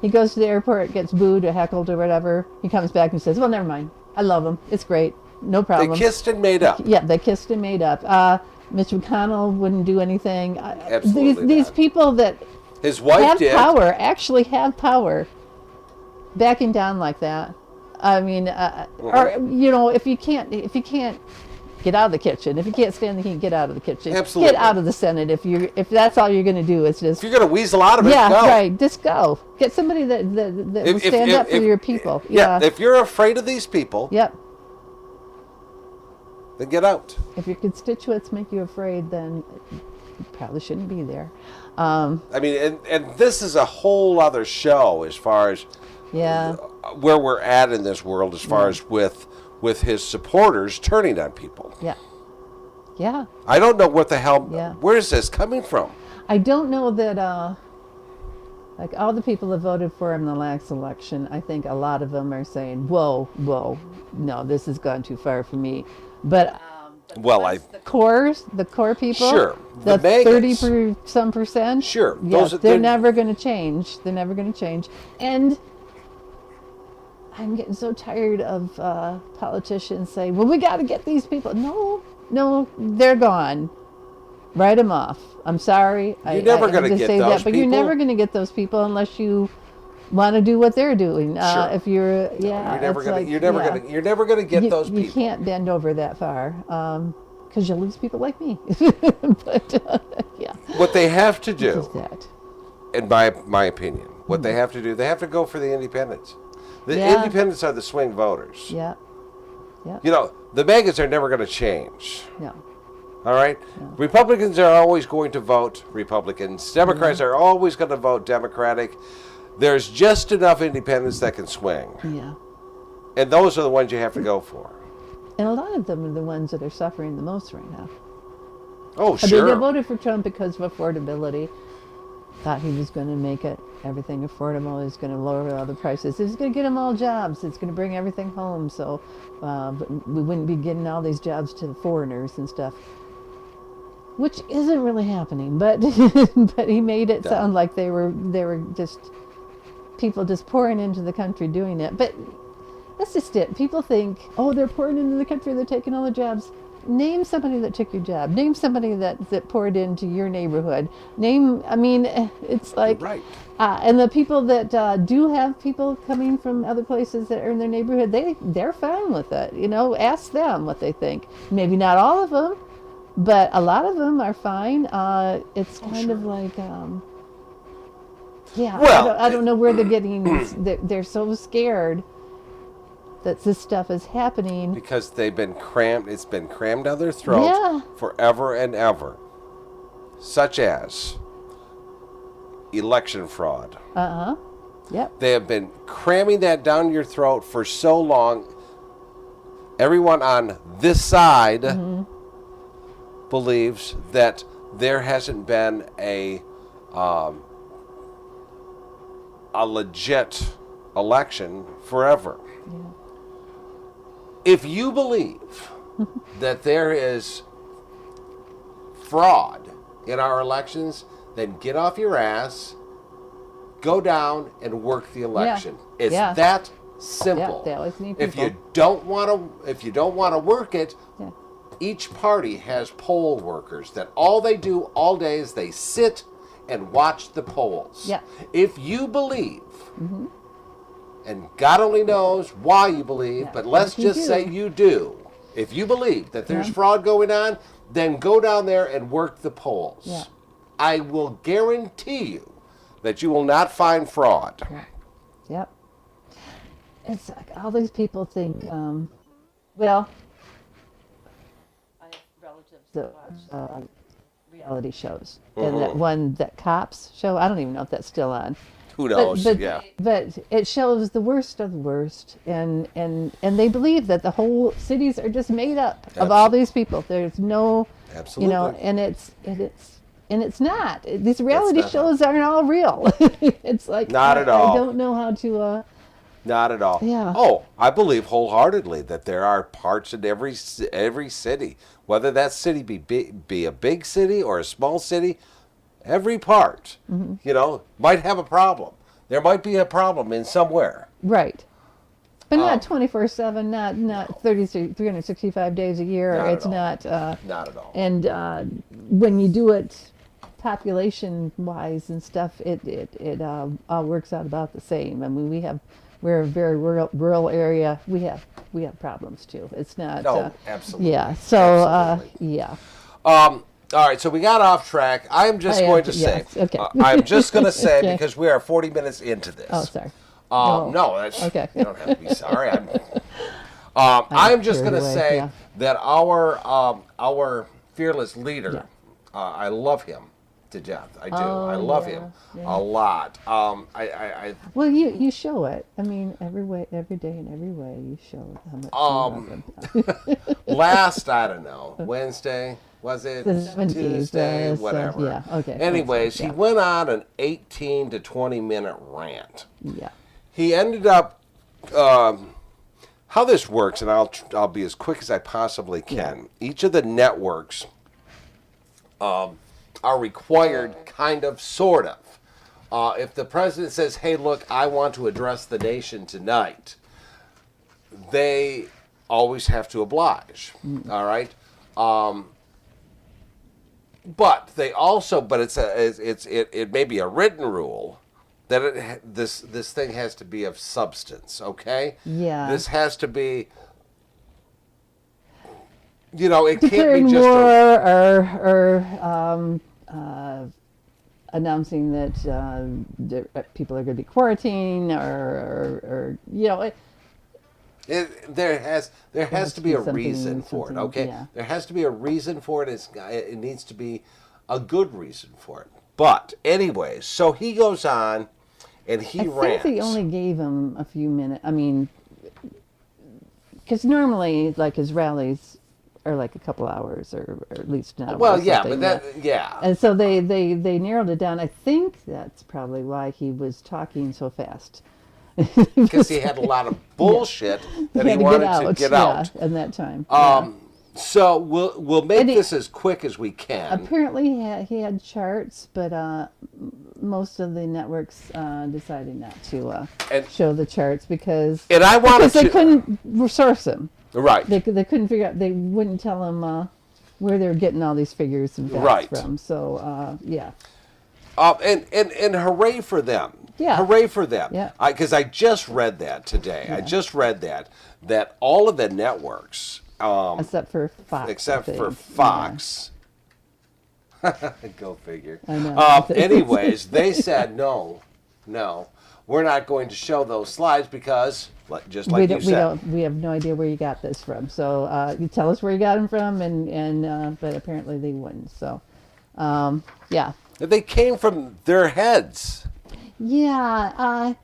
Speaker 2: He goes to the airport, gets booed or heckled or whatever. He comes back and says, "Well, never mind. I love him. It's great. No problem."
Speaker 1: They kissed and made up.
Speaker 2: Yeah, they kissed and made up. Mitch McConnell wouldn't do anything.
Speaker 1: Absolutely
Speaker 2: These
Speaker 1: not.
Speaker 2: people that
Speaker 1: His wife
Speaker 2: have
Speaker 1: did.
Speaker 2: power, actually have power, backing down like that. I mean, or if you can't get out of the kitchen, if you can't stand the heat, get out of the kitchen.
Speaker 1: Absolutely.
Speaker 2: Get out of the Senate if that's all you're going to do. It's just
Speaker 1: If you're going to weasel out of it,
Speaker 2: yeah,
Speaker 1: go.
Speaker 2: right. Just go. Get somebody that will stand up for your people.
Speaker 1: Yeah. If you're afraid of these people,
Speaker 2: Yep.
Speaker 1: then get out.
Speaker 2: If your constituents make you afraid, then you probably shouldn't be there.
Speaker 1: I mean, and this is a whole other show as far as
Speaker 2: Yeah.
Speaker 1: where we're at in this world, as far as with his supporters turning on people.
Speaker 2: Yeah. Yeah.
Speaker 1: I don't know what the hell.
Speaker 2: Yeah.
Speaker 1: Where is this coming from?
Speaker 2: I don't know that. Like all the people that voted for him in the last election, I think a lot of them are saying, "Whoa, no, this has gone too far for me." But
Speaker 1: Well,
Speaker 2: the core people,
Speaker 1: Sure. The
Speaker 2: the
Speaker 1: megas.
Speaker 2: 30%
Speaker 1: Sure.
Speaker 2: yeah,
Speaker 1: Those are-
Speaker 2: they're never going to change. They're never going to change. And I'm getting so tired of politicians saying, "Well, we got to get these people." No, they're gone. Write them off. I'm sorry.
Speaker 1: You're never going to
Speaker 2: hate
Speaker 1: get
Speaker 2: say
Speaker 1: those
Speaker 2: but
Speaker 1: people.
Speaker 2: you're never going to get those people unless you want to do what they're doing.
Speaker 1: Sure.
Speaker 2: If you're,
Speaker 1: You're never
Speaker 2: it's
Speaker 1: going
Speaker 2: like,
Speaker 1: to. You're never going to get those people.
Speaker 2: You can't bend over that far because you'll lose people like me. But yeah,
Speaker 1: What they have to
Speaker 2: just
Speaker 1: do,
Speaker 2: that.
Speaker 1: in my opinion, what they have to do, they have to go for the independents. The
Speaker 2: Yeah.
Speaker 1: independents are the swing voters.
Speaker 2: Yeah.
Speaker 1: You know, the megas are never going to change.
Speaker 2: No.
Speaker 1: All right? Republicans are always going to vote Republicans. Democrats are always going to vote Democratic. There's just enough independents that can swing.
Speaker 2: Yeah.
Speaker 1: And those are the ones you have to go for.
Speaker 2: And a lot of them are the ones that are suffering the most right now.
Speaker 1: Oh,
Speaker 2: I mean, they
Speaker 1: sure.
Speaker 2: voted for Trump because of affordability. Thought he was going to make everything affordable. He's going to lower all the prices. He's going to get them all jobs. It's going to bring everything home. So we wouldn't be getting all these jobs to the foreigners and stuff, which isn't really happening. But but he made it sound like they were just people just pouring into the country doing it. But that's just it. People think, oh, they're pouring into the country. They're taking all the jobs. Name somebody that took your job. Name somebody that poured into your neighborhood. It's like,
Speaker 1: Right.
Speaker 2: And the people that do have people coming from other places that are in their neighborhood, they're fine with it. Ask them what they think. Maybe not all of them, but a lot of them are fine. It's kind of like,
Speaker 1: Well,
Speaker 2: I don't know where they're getting. They're so scared that this stuff is happening.
Speaker 1: Because they've been crammed. It's been crammed down their throat
Speaker 2: Yeah.
Speaker 1: forever and ever. Such as election fraud.
Speaker 2: Yep.
Speaker 1: They have been cramming that down your throat for so long. Everyone on this side believes that there hasn't been a legit election forever.
Speaker 2: Yeah.
Speaker 1: If you believe that there is fraud in our elections, then get off your ass, go down and work the election. It's
Speaker 2: Yeah.
Speaker 1: that simple.
Speaker 2: Yeah, they always need
Speaker 1: If you
Speaker 2: people.
Speaker 1: don't want to work it,
Speaker 2: Yeah.
Speaker 1: each party has poll workers that all they do all day is they sit and watch the polls.
Speaker 2: Yeah.
Speaker 1: If you believe, and God only knows why you believe,
Speaker 2: Yeah,
Speaker 1: but
Speaker 2: but
Speaker 1: let's
Speaker 2: if you
Speaker 1: just
Speaker 2: do.
Speaker 1: say you do. If you believe that there's
Speaker 2: Yeah.
Speaker 1: fraud going on, then go down there and work the polls.
Speaker 2: Yeah.
Speaker 1: I will guarantee you that you will not find fraud.
Speaker 2: Yep. It's like all these people think, well, I have relatives that watch reality shows. And that one, that Cops show, I don't even know if that's still on.
Speaker 1: Who knows?
Speaker 2: But
Speaker 1: Yeah.
Speaker 2: but it shows the worst of the worst, and they believe that the whole cities are just made up of all these people. There's no,
Speaker 1: Absolutely.
Speaker 2: and it's not. These reality shows aren't all real. It's like
Speaker 1: Not at all.
Speaker 2: I don't know how to.
Speaker 1: Not at all.
Speaker 2: Yeah.
Speaker 1: Oh, I believe wholeheartedly that there are parts in every city, whether that city be a big city or a small city, every part, might have a problem. There might be a problem in somewhere.
Speaker 2: Right. But not 24/7, not 365 days a year.
Speaker 1: Not
Speaker 2: It's
Speaker 1: at
Speaker 2: not.
Speaker 1: Not at all.
Speaker 2: And when you do it population-wise and stuff, it all works out about the same. I mean, we're a very rural area. We have problems too. It's not.
Speaker 1: No, absolutely.
Speaker 2: Yeah. So
Speaker 1: Absolutely.
Speaker 2: yeah.
Speaker 1: All right, so we got off track. I'm just going to say,
Speaker 2: yes, okay.
Speaker 1: I'm just going to say,
Speaker 2: Okay.
Speaker 1: because we are 40 minutes into this.
Speaker 2: Oh, sorry.
Speaker 1: No, that's
Speaker 2: Okay.
Speaker 1: You don't have to be sorry. I'm just going to
Speaker 2: carried away,
Speaker 1: say
Speaker 2: yeah.
Speaker 1: that our fearless leader, I love him to death. I do. I love him a lot.
Speaker 2: Well, you show it. I mean, every day, in every way, you show how much you love him.
Speaker 1: Last, I don't know, Wednesday. Was it
Speaker 2: The 17th,
Speaker 1: Tuesday? Whatever.
Speaker 2: yeah, okay.
Speaker 1: Anyways, he went on an 18 to 20 minute rant.
Speaker 2: Yeah.
Speaker 1: He ended up, how this works, and I'll be as quick as I possibly can.
Speaker 2: Yeah.
Speaker 1: Each of the networks are required, kind of, sort of. If the president says, hey, look, I want to address the nation tonight, they always have to oblige. All right? But they also, it may be a written rule that this thing has to be of substance, okay?
Speaker 2: Yeah.
Speaker 1: This has to be, it can't
Speaker 2: Declaring
Speaker 1: be just
Speaker 2: war or announcing that people are going to be quarantined or
Speaker 1: there has to be a
Speaker 2: something-
Speaker 1: reason for it,
Speaker 2: something,
Speaker 1: okay?
Speaker 2: yeah.
Speaker 1: There has to be a reason for it. It needs to be a good reason for it. But anyways, so he goes on and he
Speaker 2: I
Speaker 1: rants.
Speaker 2: think they only gave him a few minutes. I mean, because normally, like, his rallies are like a couple hours or at least an hour.
Speaker 1: Well,
Speaker 2: or
Speaker 1: yeah,
Speaker 2: something,
Speaker 1: but yeah.
Speaker 2: And so they narrowed it down. I think that's probably why he was talking so fast.
Speaker 1: Because he had a lot of bullshit that he
Speaker 2: had to
Speaker 1: wanted to get out.
Speaker 2: at that time.
Speaker 1: So we'll make
Speaker 2: And
Speaker 1: this as quick as we can.
Speaker 2: Apparently he had charts, but most of the networks decided not to show the charts because they couldn't resource them.
Speaker 1: Right.
Speaker 2: They couldn't figure out. They wouldn't tell them where they were getting all these figures and facts from. So yeah.
Speaker 1: And hooray for them.
Speaker 2: Yeah.
Speaker 1: Hooray for them.
Speaker 2: Yeah.
Speaker 1: Because I just read that today.
Speaker 2: Yeah.
Speaker 1: I just read that all of the networks,
Speaker 2: Except for Fox.
Speaker 1: except
Speaker 2: I
Speaker 1: for
Speaker 2: think.
Speaker 1: Fox. Go figure.
Speaker 2: I know.
Speaker 1: Anyways, they said no, we're not going to show those slides because, just like you said,
Speaker 2: we have no idea where you got this from. So you tell us where you got them from, and but apparently they wouldn't. So yeah.
Speaker 1: they came from their heads.
Speaker 2: Yeah.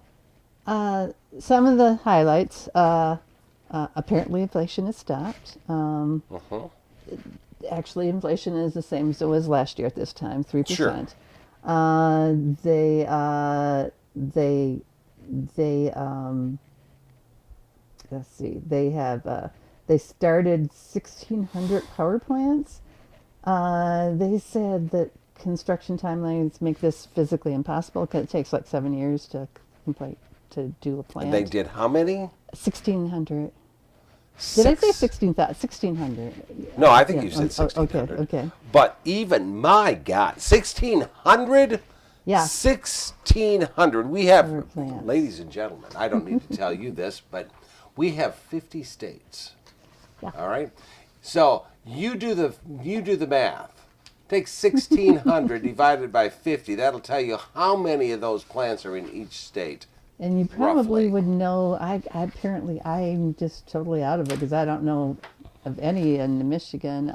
Speaker 2: Some of the highlights. Apparently, inflation has stopped. Actually, inflation is the same as it was last year at this time, 3%.
Speaker 1: Sure.
Speaker 2: Let's see. They started 1,600 power plants. They said that construction timelines make this physically impossible because it takes like 7 years to complete to do a plant.
Speaker 1: And they did how many?
Speaker 2: 1,600. Did I say 1,600?
Speaker 1: No, I think you said 1,600.
Speaker 2: Okay.
Speaker 1: But even, my God, 1,600?
Speaker 2: Yeah.
Speaker 1: 1,600. We have,
Speaker 2: Power plants.
Speaker 1: ladies and gentlemen, I don't need to tell you this, but we have 50 states.
Speaker 2: Yeah.
Speaker 1: All right? So you do the math. Take 1,600 divided by 50. That'll tell you how many of those plants are in each state.
Speaker 2: And you probably
Speaker 1: Roughly.
Speaker 2: would know. Apparently I'm just totally out of it because I don't know of any in Michigan.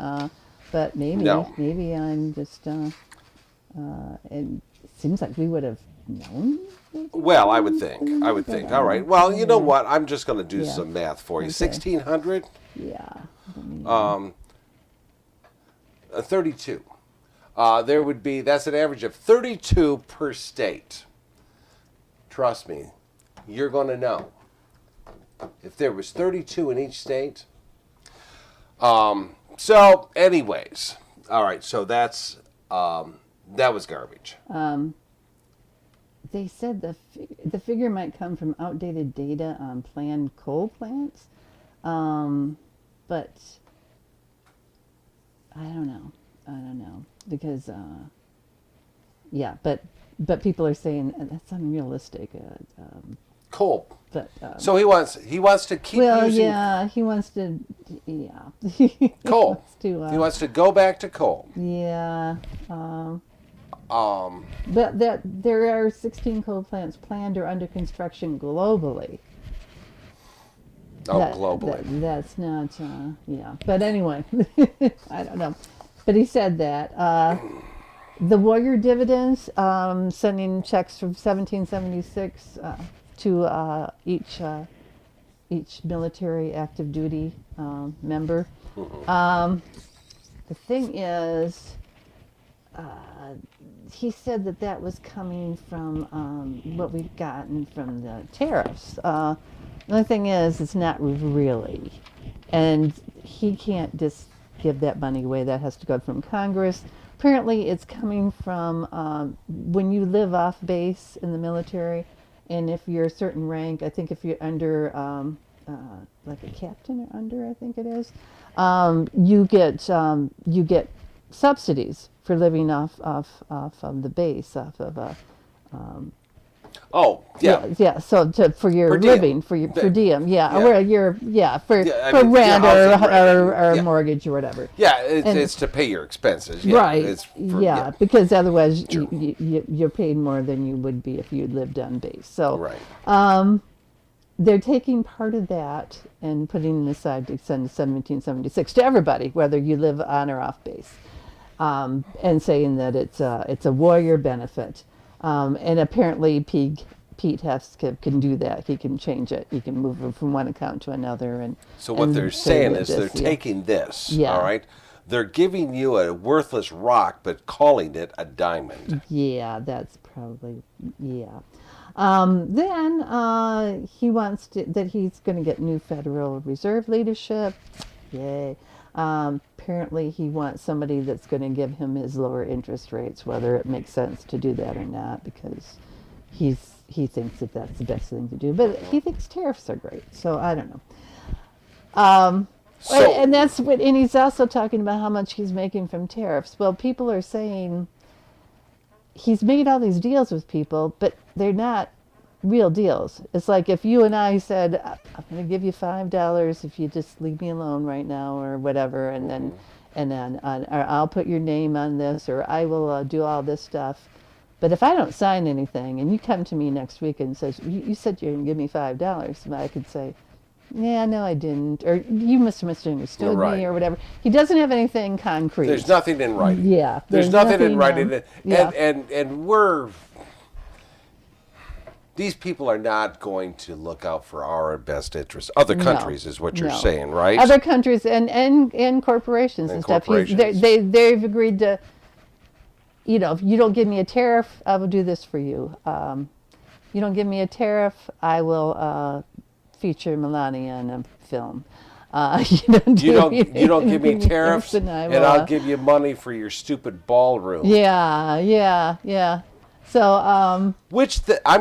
Speaker 2: But maybe
Speaker 1: No.
Speaker 2: I'm just. And seems like we would have known.
Speaker 1: Well, I would think. I would think. All right. Well, you know what? I'm just going to do
Speaker 2: Yeah.
Speaker 1: some math for you.
Speaker 2: Okay.
Speaker 1: 1,600?
Speaker 2: Yeah.
Speaker 1: 32. There would be, that's an average of 32 per state. Trust me, you're going to know. If there was 32 in each state. So, anyways. All right, so that was garbage.
Speaker 2: They said the figure might come from outdated data on planned coal plants, but I don't know because but people are saying that's unrealistic.
Speaker 1: Coal.
Speaker 2: But
Speaker 1: So he wants to keep using
Speaker 2: he wants to
Speaker 1: coal.
Speaker 2: He
Speaker 1: wants to go back to coal.
Speaker 2: Yeah. But there are 16 coal plants planned or under construction globally.
Speaker 1: Globally.
Speaker 2: That's not, yeah. But anyway, I don't know. But he said that. The Warrior dividends, sending checks from 1776 to each military active duty member. The thing is, he said that was coming from what we've gotten from the tariffs. The only thing is, it's not really. And he can't just give that money away. That has to go from Congress. Apparently, it's coming from when you live off base in the military, and if you're a certain rank, I think if you're under, like a captain or under, I think it is, you get subsidies for living off of the base, off of yeah. So for your
Speaker 1: Per diem.
Speaker 2: living, for diem,
Speaker 1: Yeah.
Speaker 2: or for rent or mortgage or whatever.
Speaker 1: Yeah, it's to pay your expenses. Yeah,
Speaker 2: Right.
Speaker 1: It's
Speaker 2: because otherwise
Speaker 1: True.
Speaker 2: you're paid more than you would be if you lived on base. So
Speaker 1: Right.
Speaker 2: they're taking part of that and putting it aside to send 1776 to everybody, whether you live on or off base, and saying that it's a warrior benefit. And apparently Pete Hefskip can do that. He can change it. He can move it from one account to another. And
Speaker 1: So what they're saying is they're taking this, all right? They're giving you a worthless rock, but calling it a diamond.
Speaker 2: Yeah, that's probably, yeah. Then he wants that he's going to get new Federal Reserve leadership. Yay. Apparently he wants somebody that's going to give him his lower interest rates, whether it makes sense to do that or not, because he thinks that that's the best thing to do. But he thinks tariffs are great, so I don't know. And that's what, and he's also talking about how much he's making from tariffs. Well, people are saying he's made all these deals with people, but they're not real deals. It's like if you and I said, I'm going to give you $5 if you just leave me alone right now or whatever, and then or I'll put your name on this, or I will do all this stuff. But if I don't sign anything and you come to me next week and says, you said you're going to give me $5, and I could say, yeah, no, I didn't, or you must have misunderstood me or whatever. He doesn't have anything concrete.
Speaker 1: There's nothing in writing.
Speaker 2: Yeah.
Speaker 1: There's nothing in writing. And these people are not going to look out for our best interests. Other countries is what you're saying, right?
Speaker 2: Other countries and corporations and stuff. They've agreed to, if you don't give me a tariff, I will do this for you. You don't give me a tariff, I will feature Melania in a film. You don't give me tariffs, and
Speaker 1: I'll give you money for your stupid ballroom.
Speaker 2: Yeah. So,
Speaker 1: I'm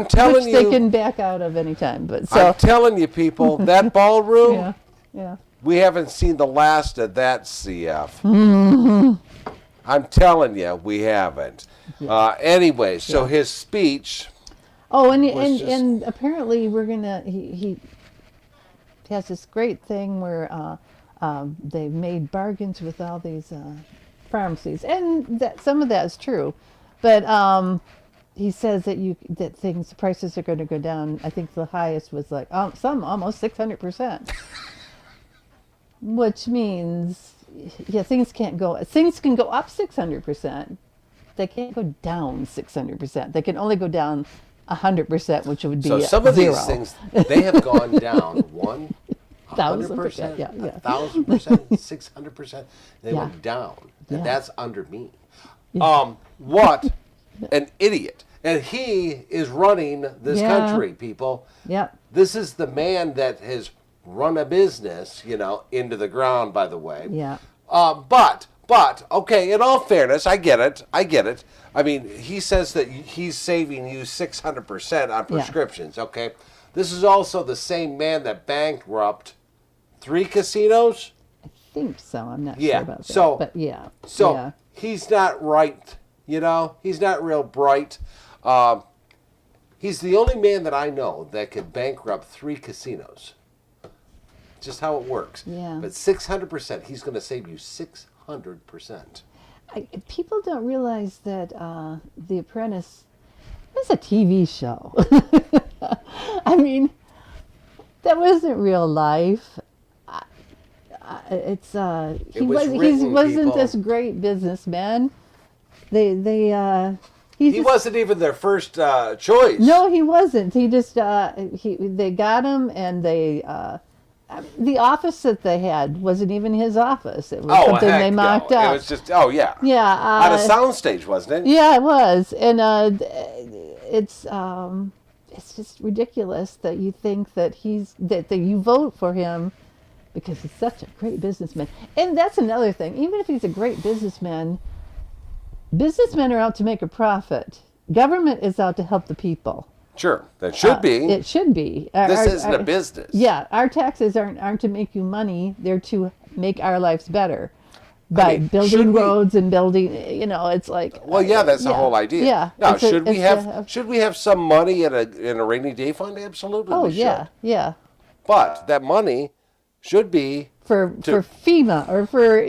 Speaker 1: telling you,
Speaker 2: they can back out of any time. But
Speaker 1: I'm telling you, people, that ballroom.
Speaker 2: Yeah.
Speaker 1: We haven't seen the last of that CF. Mm-hmm. I'm telling you, we haven't. Yeah. Anyway, so his speech.
Speaker 2: Oh, and apparently we're gonna. He has this great thing where they've made bargains with all these pharmacies, and that some of that is true, but he says that prices are going to go down. I think the highest was like some almost 600%, which means things can go up 600%, They can't go down 600%. They can only go down 100%, which would be
Speaker 1: So some of
Speaker 2: zero.
Speaker 1: these things, they have gone down 100%,
Speaker 2: Yeah.
Speaker 1: 1,000%, 600%. They
Speaker 2: Yeah.
Speaker 1: went down, and
Speaker 2: Yeah.
Speaker 1: that's under me. What an idiot! And he is running this
Speaker 2: Yeah.
Speaker 1: country, people.
Speaker 2: Yeah.
Speaker 1: This is the man that has run a business, into the ground. By the way.
Speaker 2: Yeah.
Speaker 1: But okay. In all fairness, I get it. I mean, he says that he's saving you 600% on prescriptions. Okay. This is also the same man that bankrupted 3 casinos.
Speaker 2: I think so. I'm not sure about that.
Speaker 1: So,
Speaker 2: but yeah.
Speaker 1: So
Speaker 2: yeah.
Speaker 1: he's not right. He's not real bright. He's the only man that I know that could bankrupt 3 casinos. Just how it works.
Speaker 2: Yeah.
Speaker 1: But 600%, he's going to save you 600%.
Speaker 2: People don't realize that The Apprentice was a TV show. I mean, that wasn't real life. He wasn't this great businessman. He
Speaker 1: wasn't even their first choice.
Speaker 2: No, he wasn't. He just they got him, and the office that they had wasn't even his office. It was something they mocked up.
Speaker 1: It was just on a soundstage, wasn't it?
Speaker 2: Yeah, it was, and it's just ridiculous that you think that that you vote for him because he's such a great businessman. And that's another thing. Even if he's a great businessman, businessmen are out to make a profit. Government is out to help the people.
Speaker 1: Sure, that should be.
Speaker 2: It should be.
Speaker 1: This isn't a business.
Speaker 2: Yeah, our taxes aren't to make you money. They're to make our lives better by building roads and building. It's like.
Speaker 1: Well, yeah, that's the whole idea.
Speaker 2: Yeah.
Speaker 1: Now, should we have some money in a rainy day fund? Absolutely.
Speaker 2: Oh,
Speaker 1: we should.
Speaker 2: yeah.
Speaker 1: But that money should be
Speaker 2: for FEMA or for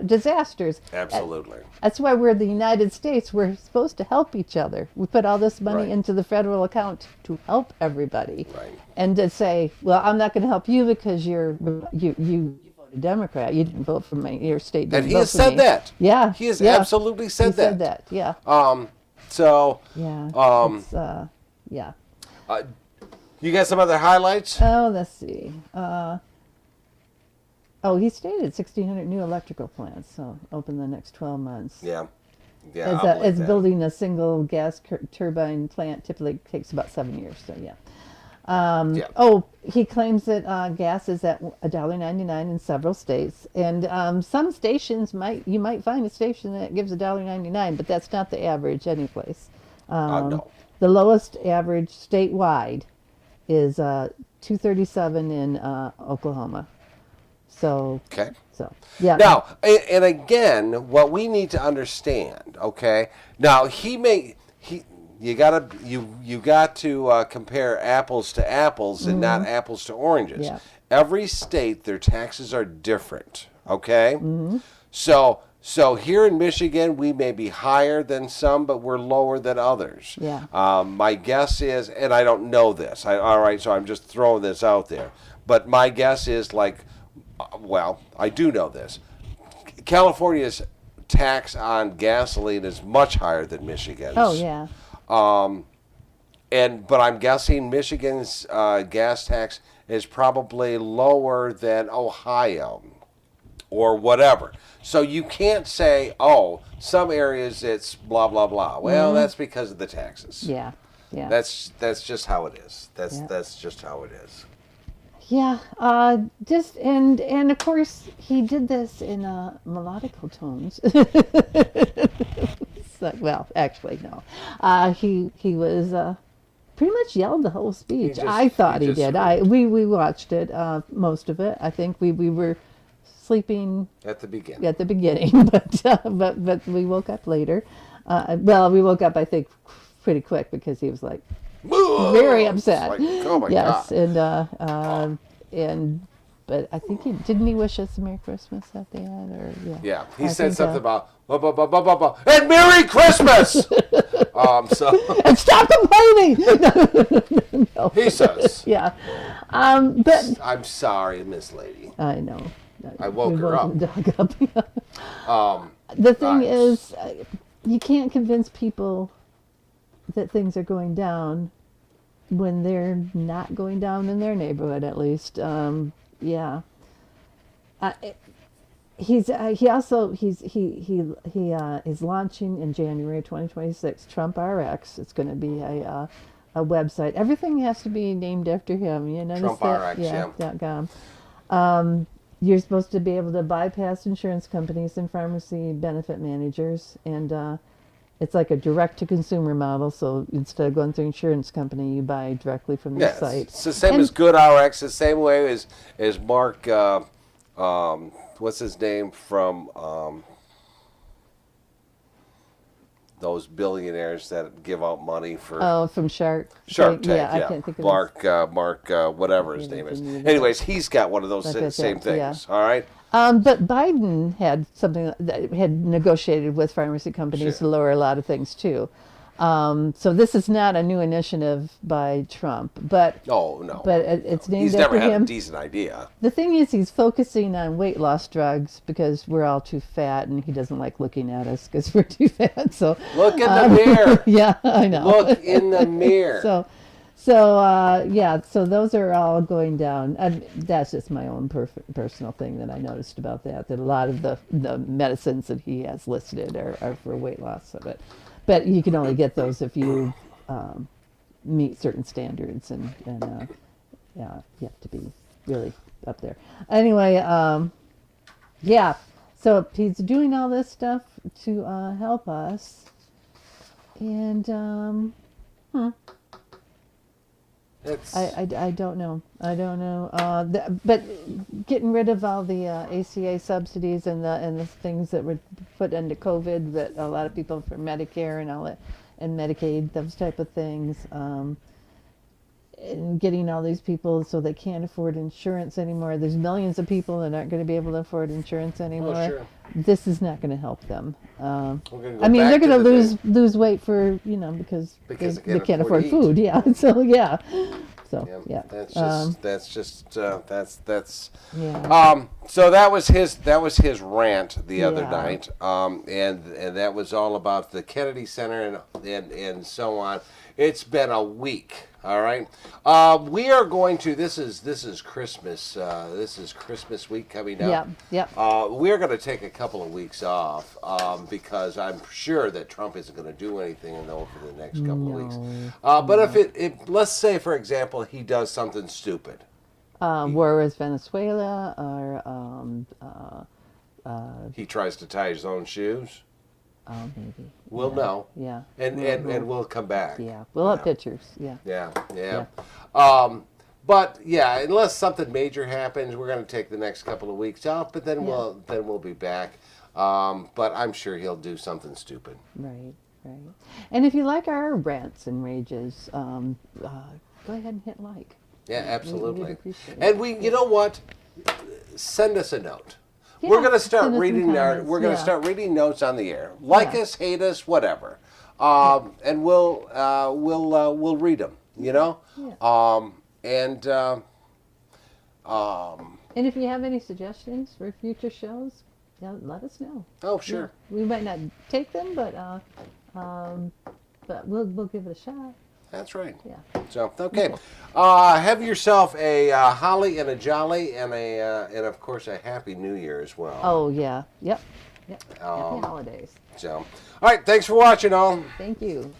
Speaker 2: disasters.
Speaker 1: Absolutely.
Speaker 2: That's why we're the United States. We're supposed to help each other. We put all this money into the federal account to help everybody.
Speaker 1: Right.
Speaker 2: And to say, well, I'm not going to help you because you voted Democrat. You didn't vote for me. Your state didn't
Speaker 1: And he
Speaker 2: vote
Speaker 1: has
Speaker 2: for
Speaker 1: said
Speaker 2: me.
Speaker 1: that.
Speaker 2: Yeah.
Speaker 1: He has absolutely said that.
Speaker 2: He said that. Yeah.
Speaker 1: So.
Speaker 2: Yeah. Yeah.
Speaker 1: You got some other highlights?
Speaker 2: Oh, let's see. He stated 1,600 new electrical plants, so open the next 12 months.
Speaker 1: Yeah.
Speaker 2: As building a single gas turbine plant typically takes about 7 years. So yeah. He claims that gas is at $1.99 in several states, and some stations you might find a station that gives $1.99, but that's not the average anyplace.
Speaker 1: No.
Speaker 2: The lowest average statewide is $2.37 in Oklahoma. So
Speaker 1: okay.
Speaker 2: So yeah.
Speaker 1: Now, and again, what we need to understand, okay? Now you got to compare apples to apples and not apples to oranges.
Speaker 2: Yeah.
Speaker 1: Every state, their taxes are different, okay?
Speaker 2: Mm-hmm.
Speaker 1: So here in Michigan, we may be higher than some, but we're lower than others.
Speaker 2: Yeah.
Speaker 1: My guess is, and I don't know this, all right, so I'm just throwing this out there, but my guess is I do know this. California's tax on gasoline is much higher than Michigan's.
Speaker 2: Oh, yeah.
Speaker 1: But I'm guessing Michigan's gas tax is probably lower than Ohio or whatever. So you can't say, some areas it's blah, blah, blah. Well, that's because of the taxes.
Speaker 2: Yeah. Yeah.
Speaker 1: That's just how it is. That's just how it is.
Speaker 2: Yeah, and of course he did this in melodical tones. Well, actually no, he was pretty much yelled the whole speech. I thought he did. We watched it, most of it. I think we were sleeping
Speaker 1: at the beginning.
Speaker 2: but we woke up later. We woke up I think pretty quick because he was like. Very upset.
Speaker 1: Oh my
Speaker 2: yes,
Speaker 1: God.
Speaker 2: But I think he wish us a Merry Christmas at the end, or
Speaker 1: yeah. He said something about and Merry Christmas.
Speaker 2: And stop complaining. No.
Speaker 1: He says.
Speaker 2: Yeah, but
Speaker 1: I'm sorry, Miss Lady.
Speaker 2: I know.
Speaker 1: I woke her up.
Speaker 2: The dog up. The thing is. you can't convince people that things are going down when they're not going down in their neighborhood, at least. Yeah. He's he also he is launching in January 2026 Trump RX. It's going to be a website. Everything has to be named after him. You notice
Speaker 1: Trump
Speaker 2: that?
Speaker 1: RX, yeah.
Speaker 2: .com. You're supposed to be able to bypass insurance companies and pharmacy benefit managers, and it's like a direct-to-consumer model. So instead of going through insurance company, you buy directly from the site.
Speaker 1: It's the same as Good RX. The same way as Mark. What's his name from those billionaires that give out money for?
Speaker 2: Oh, from Shark
Speaker 1: Tank.
Speaker 2: Yeah, I can't think of
Speaker 1: Mark, whatever his name is. Anyways, he's got one of those same things.
Speaker 2: Yeah.
Speaker 1: All right.
Speaker 2: But Biden had something that had negotiated with pharmacy companies to lower a lot of things too. So this is not a new initiative by Trump, but
Speaker 1: no.
Speaker 2: But it's named
Speaker 1: He's
Speaker 2: after
Speaker 1: never had
Speaker 2: him.
Speaker 1: a decent idea.
Speaker 2: The thing is, he's focusing on weight loss drugs because we're all too fat, and he doesn't like looking at us because we're too fat. So
Speaker 1: look in the mirror.
Speaker 2: Yeah, I know.
Speaker 1: Look in the mirror.
Speaker 2: So those are all going down. That's just my own personal thing that I noticed about that. That a lot of the medicines that he has listed are for weight loss. But you can only get those if you meet certain standards, and you have to be really up there. Anyway, so he's doing all this stuff to help us, and I don't know. But getting rid of all the ACA subsidies and the things that were put into COVID, that a lot of people for Medicare and all that, and Medicaid, those type of things, and getting all these people so they can't afford insurance anymore. There's millions of people that aren't going to be able to afford insurance anymore.
Speaker 1: Oh, sure.
Speaker 2: This is not going to help them. They're
Speaker 1: back
Speaker 2: going
Speaker 1: to
Speaker 2: to lose weight for because they can't afford
Speaker 1: to eat.
Speaker 2: food. Yeah. So yeah.
Speaker 1: That's
Speaker 2: yeah.
Speaker 1: So that was his rant the other
Speaker 2: Yeah.
Speaker 1: night, and that was all about the Kennedy Center and so on. It's been a week. All right, we are going to. This is Christmas. This is Christmas week coming up.
Speaker 2: Yep.
Speaker 1: We're going to take a couple of weeks off because I'm sure that Trump isn't going to do anything over the next couple of weeks. But if let's say, for example, he does something stupid,
Speaker 2: war with Venezuela, or
Speaker 1: he tries to tie his own shoes.
Speaker 2: maybe.
Speaker 1: We'll know.
Speaker 2: Yeah.
Speaker 1: And we'll come back.
Speaker 2: Yeah. We'll have pictures. Yeah.
Speaker 1: Yeah. But yeah, unless something major happens, we're going to take the next couple of weeks off. But then we'll be back. But I'm sure he'll do something stupid.
Speaker 2: Right. And if you like our rants and rages, go ahead and hit like.
Speaker 1: Yeah, absolutely.
Speaker 2: We'd appreciate it.
Speaker 1: And you know what? Send us a note.
Speaker 2: Yeah,
Speaker 1: We're going to start
Speaker 2: send us some
Speaker 1: reading
Speaker 2: comments.
Speaker 1: We're going to start reading notes on the air. Like us, hate us, whatever. And we'll read them. You know.
Speaker 2: Yeah.
Speaker 1: And
Speaker 2: if you have any suggestions for future shows, let us know.
Speaker 1: Oh, sure.
Speaker 2: Yeah. We might not take them, but we'll give it a shot.
Speaker 1: That's right.
Speaker 2: Yeah.
Speaker 1: So okay, have yourself a holly and a jolly and of course a happy New Year as well.
Speaker 2: Oh yeah. Yep. Happy holidays.
Speaker 1: So, all right. Thanks for watching, all.
Speaker 2: Thank you.